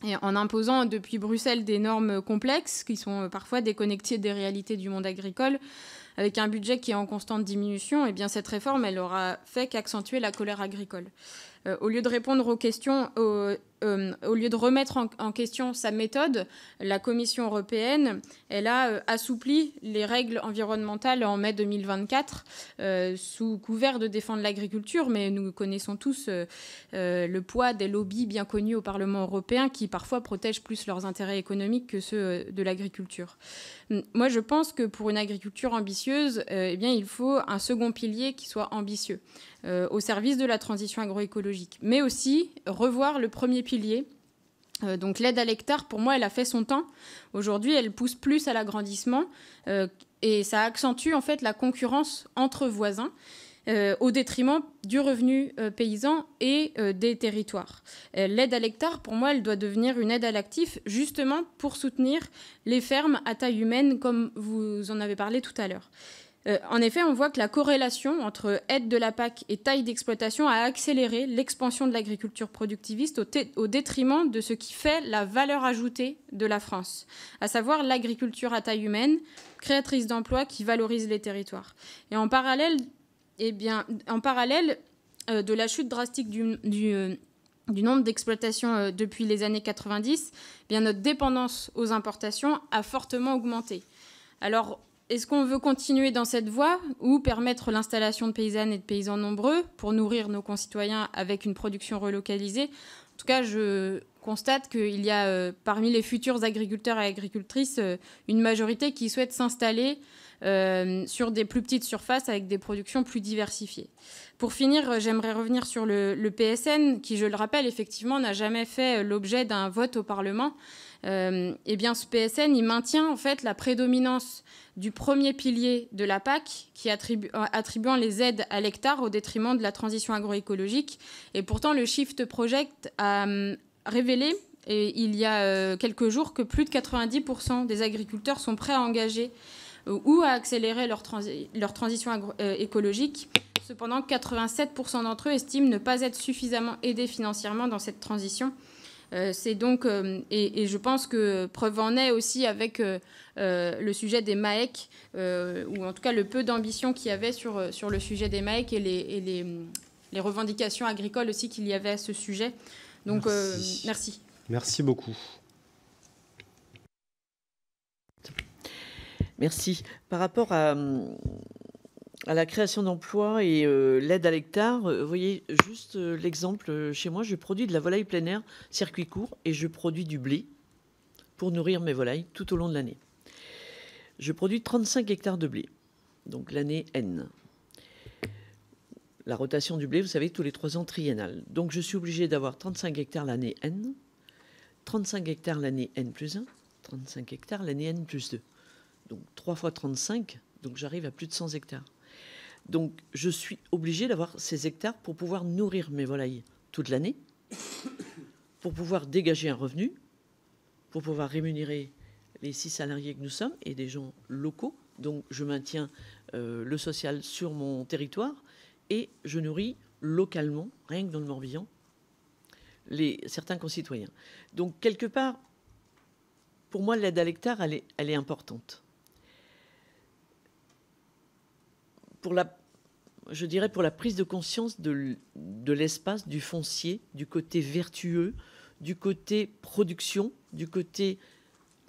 Et en imposant depuis Bruxelles des normes complexes qui sont parfois déconnectées des réalités du monde agricole, avec un budget qui est en constante diminution, eh bien cette réforme, elle aura fait qu'accentuer la colère agricole. Au lieu de répondre aux questions, au lieu de remettre en question sa méthode, la Commission européenne, elle a assoupli les règles environnementales en mai 2024 sous couvert de défendre l'agriculture, mais nous connaissons tous le poids des lobbies bien connus au Parlement européen qui parfois protègent plus leurs intérêts économiques que ceux de l'agriculture. Moi, je pense que pour une agriculture ambitieuse, eh bien, il faut un second pilier qui soit ambitieux, au service de la transition agroécologique, mais aussi revoir le premier pilier. Donc l'aide à l'hectare, pour moi, elle a fait son temps. Aujourd'hui, elle pousse plus à l'agrandissement et ça accentue en fait la concurrence entre voisins. Au détriment du revenu paysan et des territoires. L'aide à l'hectare, pour moi, elle doit devenir une aide à l'actif, justement pour soutenir les fermes à taille humaine, comme vous en avez parlé tout à l'heure. En effet, on voit que la corrélation entre aide de la PAC et taille d'exploitation a accéléré l'expansion de l'agriculture productiviste au détriment de ce qui fait la valeur ajoutée de la France, à savoir l'agriculture à taille humaine, créatrice d'emplois qui valorise les territoires. Et en parallèle, de la chute drastique du nombre d'exploitations depuis les années 90, eh bien notre dépendance aux importations a fortement augmenté. Alors, est-ce qu'on veut continuer dans cette voie ou permettre l'installation de paysannes et de paysans nombreux pour nourrir nos concitoyens avec une production relocalisée ? En tout cas, je constate qu'il y a parmi les futurs agriculteurs et agricultrices une majorité qui souhaite s'installer sur des plus petites surfaces avec des productions plus diversifiées. Pour finir, j'aimerais revenir sur le PSN qui, je le rappelle, effectivement, n'a jamais fait l'objet d'un vote au Parlement. Eh bien, ce PSN, il maintient en fait la prédominance du premier pilier de la PAC, qui attribuant les aides à l'hectare au détriment de la transition agroécologique. Et pourtant, le Shift Project a révélé, et il y a quelques jours, que plus de 90% des agriculteurs sont prêts à engager ou à accélérer leur transition écologique. Cependant, 87% d'entre eux estiment ne pas être suffisamment aidés financièrement dans cette transition. C'est donc, et je pense que preuve en est aussi avec le sujet des MAEC, ou en tout cas le peu d'ambition qu'il y avait sur le sujet des MAEC et les revendications agricoles aussi qu'il y avait à ce sujet. Donc, merci. Merci beaucoup. Merci. Par rapport à la création d'emplois et l'aide à l'hectare, vous voyez juste l'exemple, chez moi, je produis de la volaille plein air, circuit court, et je produis du blé pour nourrir mes volailles tout au long de l'année. Je produis 35 hectares de blé, donc l'année N. La rotation du blé, vous savez, tous les 3 ans triennale. Donc je suis obligé d'avoir 35 hectares l'année N, 35 hectares l'année N plus 1, 35 hectares l'année N plus 2. Donc 3 fois 35, donc j'arrive à plus de 100 hectares. Donc je suis obligé d'avoir ces hectares pour pouvoir nourrir mes volailles toute l'année, pour pouvoir dégager un revenu, pour pouvoir rémunérer les 6 salariés que nous sommes et des gens locaux. Donc je maintiens le social sur mon territoire et je nourris localement, rien que dans le Morbihan, certains concitoyens. Donc quelque part, pour moi, l'aide à l'hectare, elle est importante. Je dirais pour la prise de conscience de l'espace, du foncier, du côté vertueux, du côté production, du côté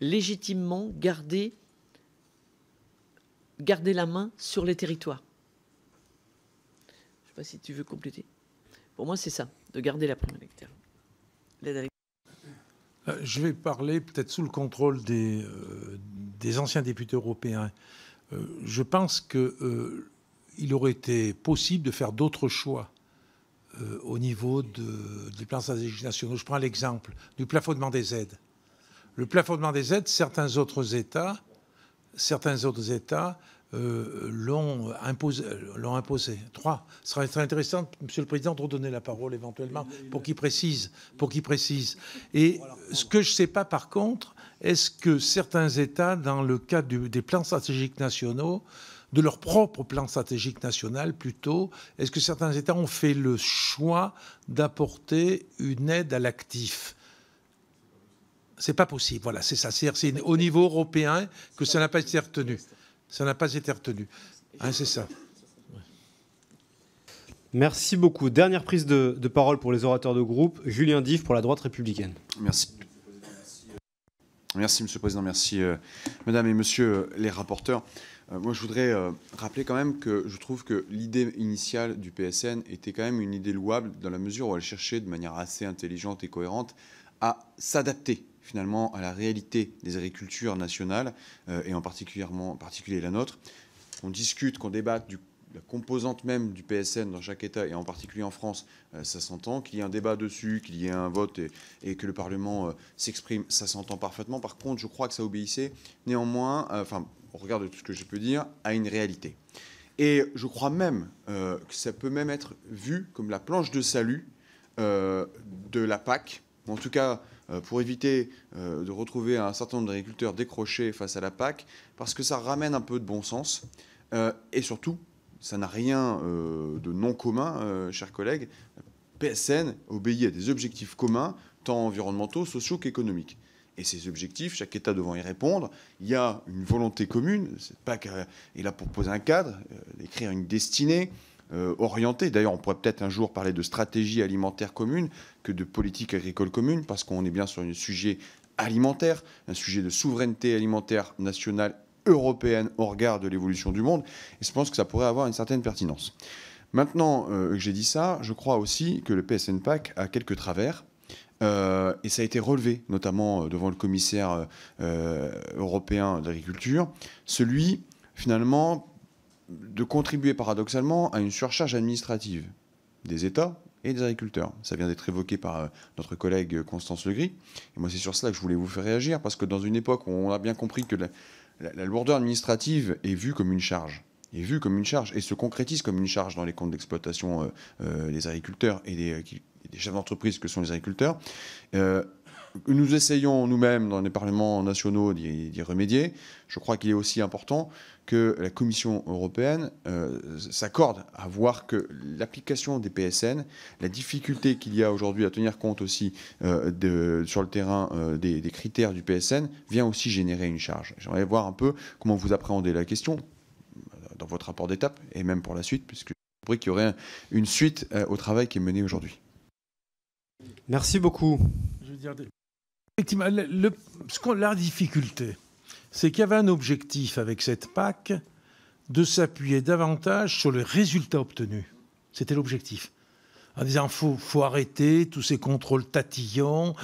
légitimement garder la main sur les territoires. Je ne sais pas si tu veux compléter. Pour moi, c'est ça, de garder la prime à l'hectare. L'aide à l'hectare. Je vais parler peut-être sous le contrôle des anciens députés européens. Je pense qu'il aurait été possible de faire d'autres choix au niveau des plans stratégiques nationaux. Je prends l'exemple du plafonnement des aides. Le plafonnement des aides, certains autres États certains autres États l'ont imposé. 3. Ce serait très intéressant, Monsieur le Président, de redonner la parole éventuellement pour qu'il précise. Et ce que je ne sais pas, par contre, est-ce que certains États, dans le cadre des plans stratégiques nationaux, de leur propre plan stratégique national plutôt, est-ce que certains États ont fait le choix d'apporter une aide à l'actif ? C'est pas possible, voilà, c'est ça. C'est au niveau européen que ça n'a pas été retenu. Ça n'a pas été retenu. Hein, c'est ça. Merci beaucoup. Dernière prise de parole pour les orateurs de groupe. Julien Dive pour la droite républicaine. Merci. Merci, Monsieur le Président. Merci, Mesdames et Messieurs les rapporteurs. Moi, je voudrais rappeler quand même que je trouve que l'idée initiale du PSN était quand même une idée louable dans la mesure où elle cherchait de manière assez intelligente et cohérente à s'adapter finalement à la réalité des agricultures nationales et en particulier la nôtre. Qu'on discute, qu'on débatte de la composante même du PSN dans chaque État et en particulier en France, ça s'entend. Qu'il y ait un débat dessus, qu'il y ait un vote et que le Parlement s'exprime, ça s'entend parfaitement. Par contre, je crois que ça obéissait néanmoins, au regard de tout ce que je peux dire, à une réalité. Et je crois même que ça peut même être vu comme la planche de salut de la PAC, ou en tout cas pour éviter de retrouver un certain nombre d'agriculteurs décrochés face à la PAC, parce que ça ramène un peu de bon sens. Et surtout, ça n'a rien de non commun, chers collègues. PSN obéit à des objectifs communs, tant environnementaux, sociaux qu'économiques. Et ces objectifs, chaque État devant y répondre, il y a une volonté commune. Cette PAC est là pour poser un cadre, écrire une destinée, orientée. D'ailleurs, on pourrait peut-être un jour parler de stratégie alimentaire commune que de politique agricole commune, parce qu'on est bien sur un sujet alimentaire, un sujet de souveraineté alimentaire nationale européenne au regard de l'évolution du monde. Et je pense que ça pourrait avoir une certaine pertinence. Maintenant que j'ai dit ça, je crois aussi que le PSN-PAC a quelques travers. Et ça a été relevé, notamment devant le commissaire européen de l'agriculture, celui, finalement, de contribuer paradoxalement à une surcharge administrative des États et des agriculteurs. Ça vient d'être évoqué par notre collègue Constance Legris. Et moi, c'est sur cela que je voulais vous faire réagir, parce que dans une époque où on a bien compris que la lourdeur administrative est vue comme une charge, et se concrétise comme une charge dans les comptes d'exploitation des agriculteurs et des chefs d'entreprise que sont les agriculteurs. Nous essayons nous-mêmes dans les parlements nationaux d'y remédier. Je crois qu'il est aussi important que la Commission européenne s'accorde à voir que l'application des PSN, la difficulté qu'il y a aujourd'hui à tenir compte aussi sur le terrain des critères du PSN, vient aussi générer une charge. J'aimerais voir un peu comment vous appréhendez la question dans votre rapport d'étape et même pour la suite, puisque j'ai compris qu'il y aurait une suite au travail qui est mené aujourd'hui. Merci beaucoup. Je veux dire, effectivement, la difficulté, c'est qu'il y avait un objectif avec cette PAC de s'appuyer davantage sur les résultats obtenus. C'était l'objectif. En disant faut arrêter tous ces contrôles tatillons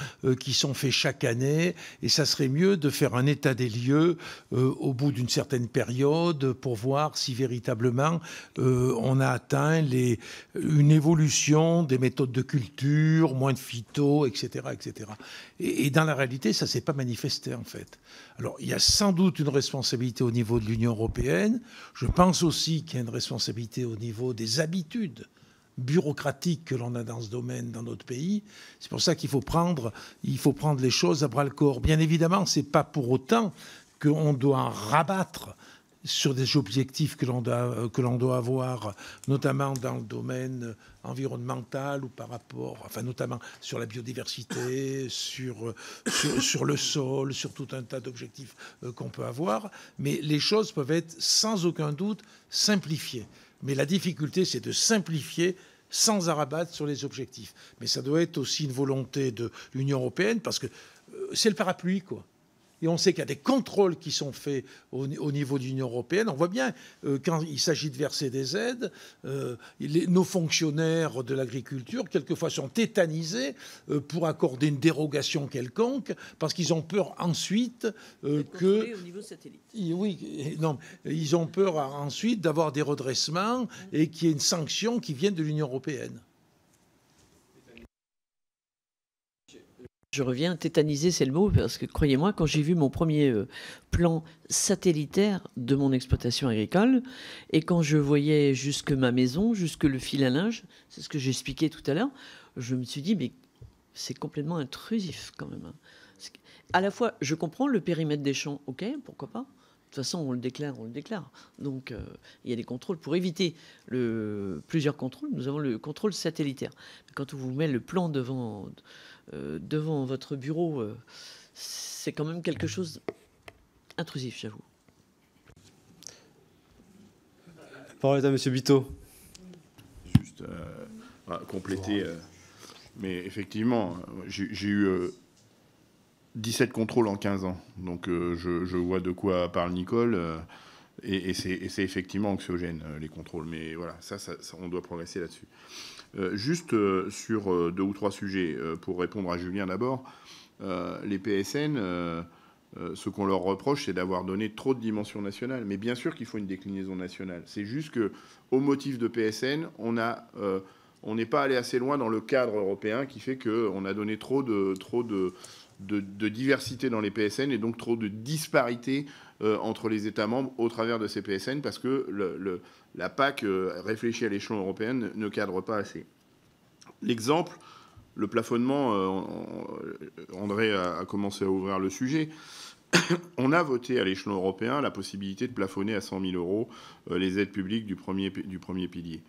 qui sont faits chaque année, et ça serait mieux de faire un état des lieux au bout d'une certaine période pour voir si véritablement on a atteint une évolution des méthodes de culture, moins de phyto, etc. etc. Et dans la réalité, ça ne s'est pas manifesté en fait. Alors il y a sans doute une responsabilité au niveau de l'Union européenne. Je pense aussi qu'il y a une responsabilité au niveau des habitudes bureaucratique que l'on a dans ce domaine dans notre pays. C'est pour ça qu'il faut prendre les choses à bras-le-corps. Bien évidemment, ce n'est pas pour autant qu'on doit rabattre sur des objectifs que l'on doit avoir, notamment dans le domaine environnemental ou par rapport, enfin notamment sur la biodiversité, sur le sol, sur tout un tas d'objectifs qu'on peut avoir. Mais les choses peuvent être sans aucun doute simplifiées. Mais la difficulté, c'est de simplifier sans rabattre sur les objectifs. Mais ça doit être aussi une volonté de l'Union européenne, parce que c'est le parapluie, quoi. Et on sait qu'il y a des contrôles qui sont faits au niveau de l'Union européenne. On voit bien, quand il s'agit de verser des aides, nos fonctionnaires de l'agriculture, quelquefois, sont tétanisés pour accorder une dérogation quelconque, parce qu'ils ont peur ensuite que... au niveau satellite. Oui, non, ils ont peur ensuite d'avoir des redressements et qu'il y ait une sanction qui vienne de l'Union européenne. Je reviens, tétanisé, c'est le mot, parce que croyez-moi, quand j'ai vu mon premier plan satellitaire de mon exploitation agricole, et quand je voyais jusque ma maison, jusque le fil à linge, c'est ce que j'expliquais tout à l'heure, je me suis dit, mais c'est complètement intrusif quand même. À la fois, je comprends le périmètre des champs, ok, pourquoi pas. De toute façon, on le déclare. Donc, il y a des contrôles. Pour éviter plusieurs contrôles, nous avons le contrôle satellitaire. Quand on vous met le plan devant votre bureau, c'est quand même quelque chose intrusif, j'avoue. La parole est à M. Bitot. Juste compléter. Mais effectivement, j'ai eu 17 contrôles en 15 ans. Donc je vois de quoi parle Nicole. Et c'est effectivement anxiogène, les contrôles. Mais voilà, ça on doit progresser là-dessus. Juste sur 2 ou 3 sujets, pour répondre à Julien d'abord, les PSN, ce qu'on leur reproche, c'est d'avoir donné trop de dimensions nationales. Mais bien sûr qu'il faut une déclinaison nationale. C'est juste qu'au motif de PSN, on n'est pas allé assez loin dans le cadre européen qui fait qu'on a donné trop de diversité dans les PSN et donc trop de disparité entre les États membres au travers de ces PSN parce que la PAC réfléchie à l'échelon européen ne cadre pas assez. L'exemple, le plafonnement, André a commencé à ouvrir le sujet. On a voté à l'échelon européen la possibilité de plafonner à 100 000 euros les aides publiques du premier pilier.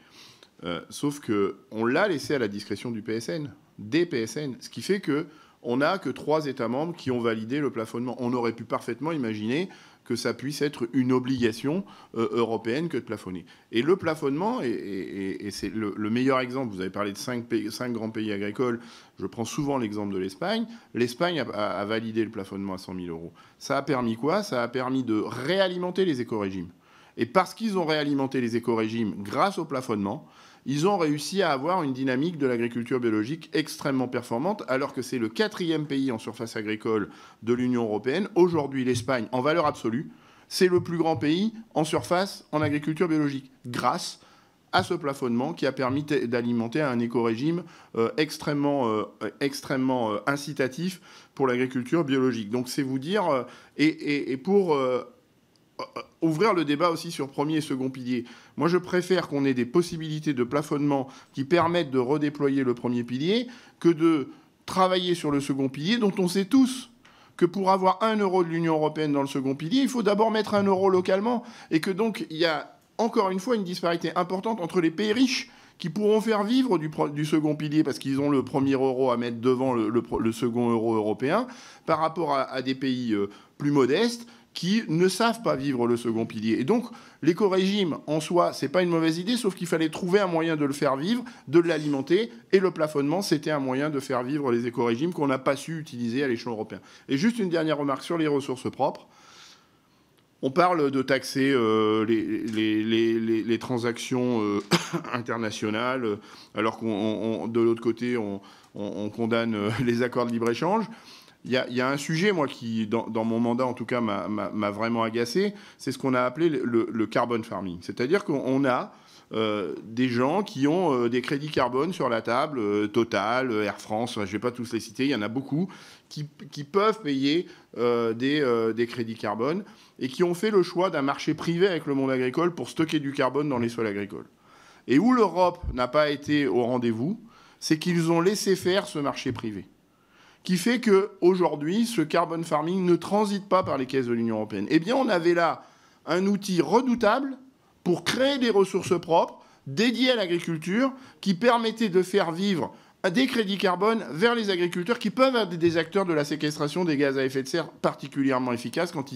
Sauf qu'on l'a laissé à la discrétion du PSN, des PSN, ce qui fait qu'on n'a que 3 États membres qui ont validé le plafonnement. On aurait pu parfaitement imaginer que ça puisse être une obligation européenne que de plafonner. Et le plafonnement, et c'est le meilleur exemple, vous avez parlé de 5 grands pays agricoles, je prends souvent l'exemple de l'Espagne. L'Espagne a validé le plafonnement à 100 000 euros. Ça a permis quoi? Ça a permis de réalimenter les écorégimes. Et parce qu'ils ont réalimenté les écorégimes grâce au plafonnement, ils ont réussi à avoir une dynamique de l'agriculture biologique extrêmement performante, alors que c'est le 4e pays en surface agricole de l'Union européenne. Aujourd'hui, l'Espagne, en valeur absolue, c'est le plus grand pays en surface en agriculture biologique, grâce à ce plafonnement qui a permis d'alimenter un écorégime extrêmement incitatif pour l'agriculture biologique. Donc c'est vous dire, et pour ouvrir le débat aussi sur premier et second pilier. Moi, je préfère qu'on ait des possibilités de plafonnement qui permettent de redéployer le premier pilier que de travailler sur le second pilier, dont on sait tous que pour avoir 1 euro de l'Union européenne dans le second pilier, il faut d'abord mettre 1 euro localement, et que donc il y a encore une fois une disparité importante entre les pays riches qui pourront faire vivre du second pilier parce qu'ils ont le premier euro à mettre devant le second euro européen, par rapport à des pays plus modestes qui ne savent pas vivre le second pilier. Et donc, l'éco-régime, en soi, c'est pas une mauvaise idée, sauf qu'il fallait trouver un moyen de le faire vivre, de l'alimenter, et le plafonnement, c'était un moyen de faire vivre les éco-régimes qu'on n'a pas su utiliser à l'échelon européen. Et juste une dernière remarque sur les ressources propres. On parle de taxer les transactions internationales, alors qu'on, de l'autre côté, on condamne les accords de libre-échange. Il y a un sujet, moi, qui, dans mon mandat, en tout cas, m'a vraiment agacé, c'est ce qu'on a appelé le carbon farming. C'est-à-dire qu'on a des gens qui ont des crédits carbone sur la table, Total, Air France, je ne vais pas tous les citer, il y en a beaucoup, qui peuvent payer des crédits carbone et qui ont fait le choix d'un marché privé avec le monde agricole pour stocker du carbone dans les sols agricoles. Et où l'Europe n'a pas été au rendez-vous, c'est qu'ils ont laissé faire ce marché privé, qui fait qu'aujourd'hui, ce carbon farming ne transite pas par les caisses de l'Union européenne. Eh bien, on avait là un outil redoutable pour créer des ressources propres dédiées à l'agriculture qui permettaient de faire vivre des crédits carbone vers les agriculteurs qui peuvent être des acteurs de la séquestration des gaz à effet de serre particulièrement efficaces quand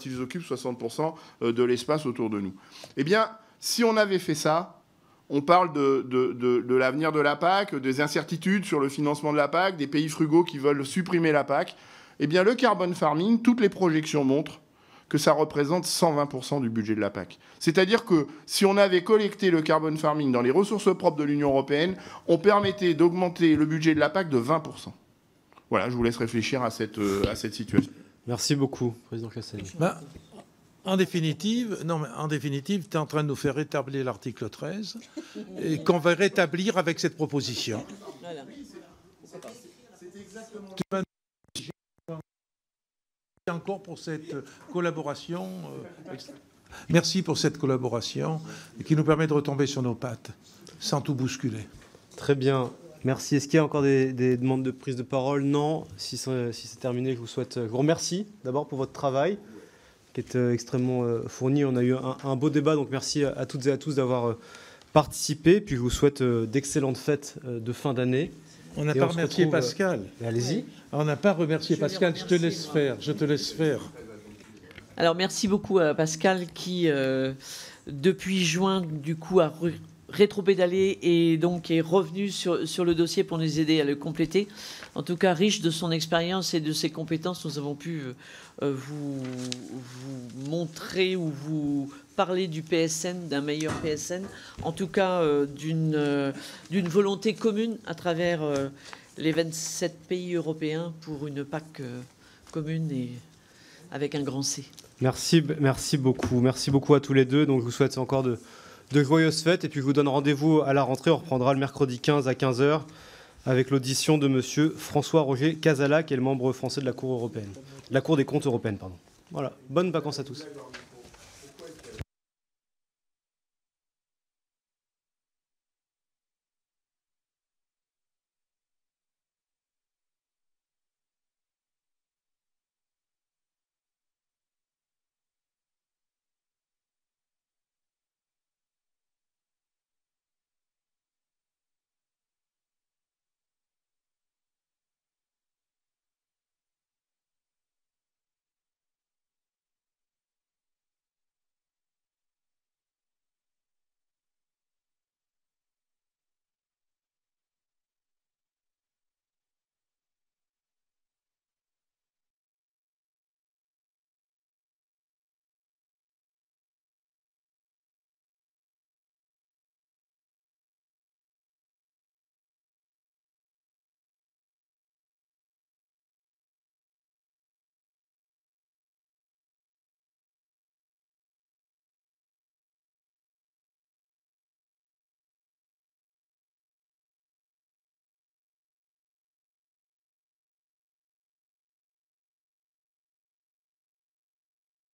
ils occupent 60% de l'espace autour de nous. Eh bien, si on avait fait ça, on parle de l'avenir de la PAC, des incertitudes sur le financement de la PAC, des pays frugaux qui veulent supprimer la PAC. Eh bien, le carbon farming, toutes les projections montrent que ça représente 120% du budget de la PAC. C'est-à-dire que si on avait collecté le carbon farming dans les ressources propres de l'Union européenne, on permettait d'augmenter le budget de la PAC de 20%. Voilà, je vous laisse réfléchir à cette situation. Merci beaucoup, Président Chassaigne. En définitive, tu es en train de nous faire rétablir l'article 13 et qu'on va rétablir avec cette proposition. Voilà. Oui, c'est exactement... encore pour cette collaboration. Merci pour cette collaboration qui nous permet de retomber sur nos pattes sans tout bousculer. Très bien. Merci. Est-ce qu'il y a encore des demandes de prise de parole? Non. Si c'est terminé, je vous remercie d'abord pour votre travail qui est extrêmement fourni. On a eu un beau débat, donc merci à toutes et à tous d'avoir participé. Puis je vous souhaite d'excellentes fêtes de fin d'année. On n'a pas remercié Pascal. Allez-y. On n'a pas remercié Pascal. Je te laisse faire. Je te laisse faire. Alors merci beaucoup à Pascal qui, depuis juin, du coup, a rétropédalé et donc est revenu sur le dossier pour nous aider à le compléter. En tout cas, riche de son expérience et de ses compétences, nous avons pu vous montrer ou vous parler du PSN, d'un meilleur PSN, en tout cas d'une volonté commune à travers les 27 pays européens pour une PAC commune et avec un grand C. Merci beaucoup. Merci beaucoup à tous les deux. Donc, je vous souhaite encore de joyeuses fêtes. Et puis, je vous donne rendez-vous à la rentrée. On reprendra le mercredi 15 à 15h avec l'audition de monsieur François-Roger Casala, qui est le membre français de la Cour européenne. La Cour des comptes européenne, pardon. Voilà. Bonnes vacances à tous.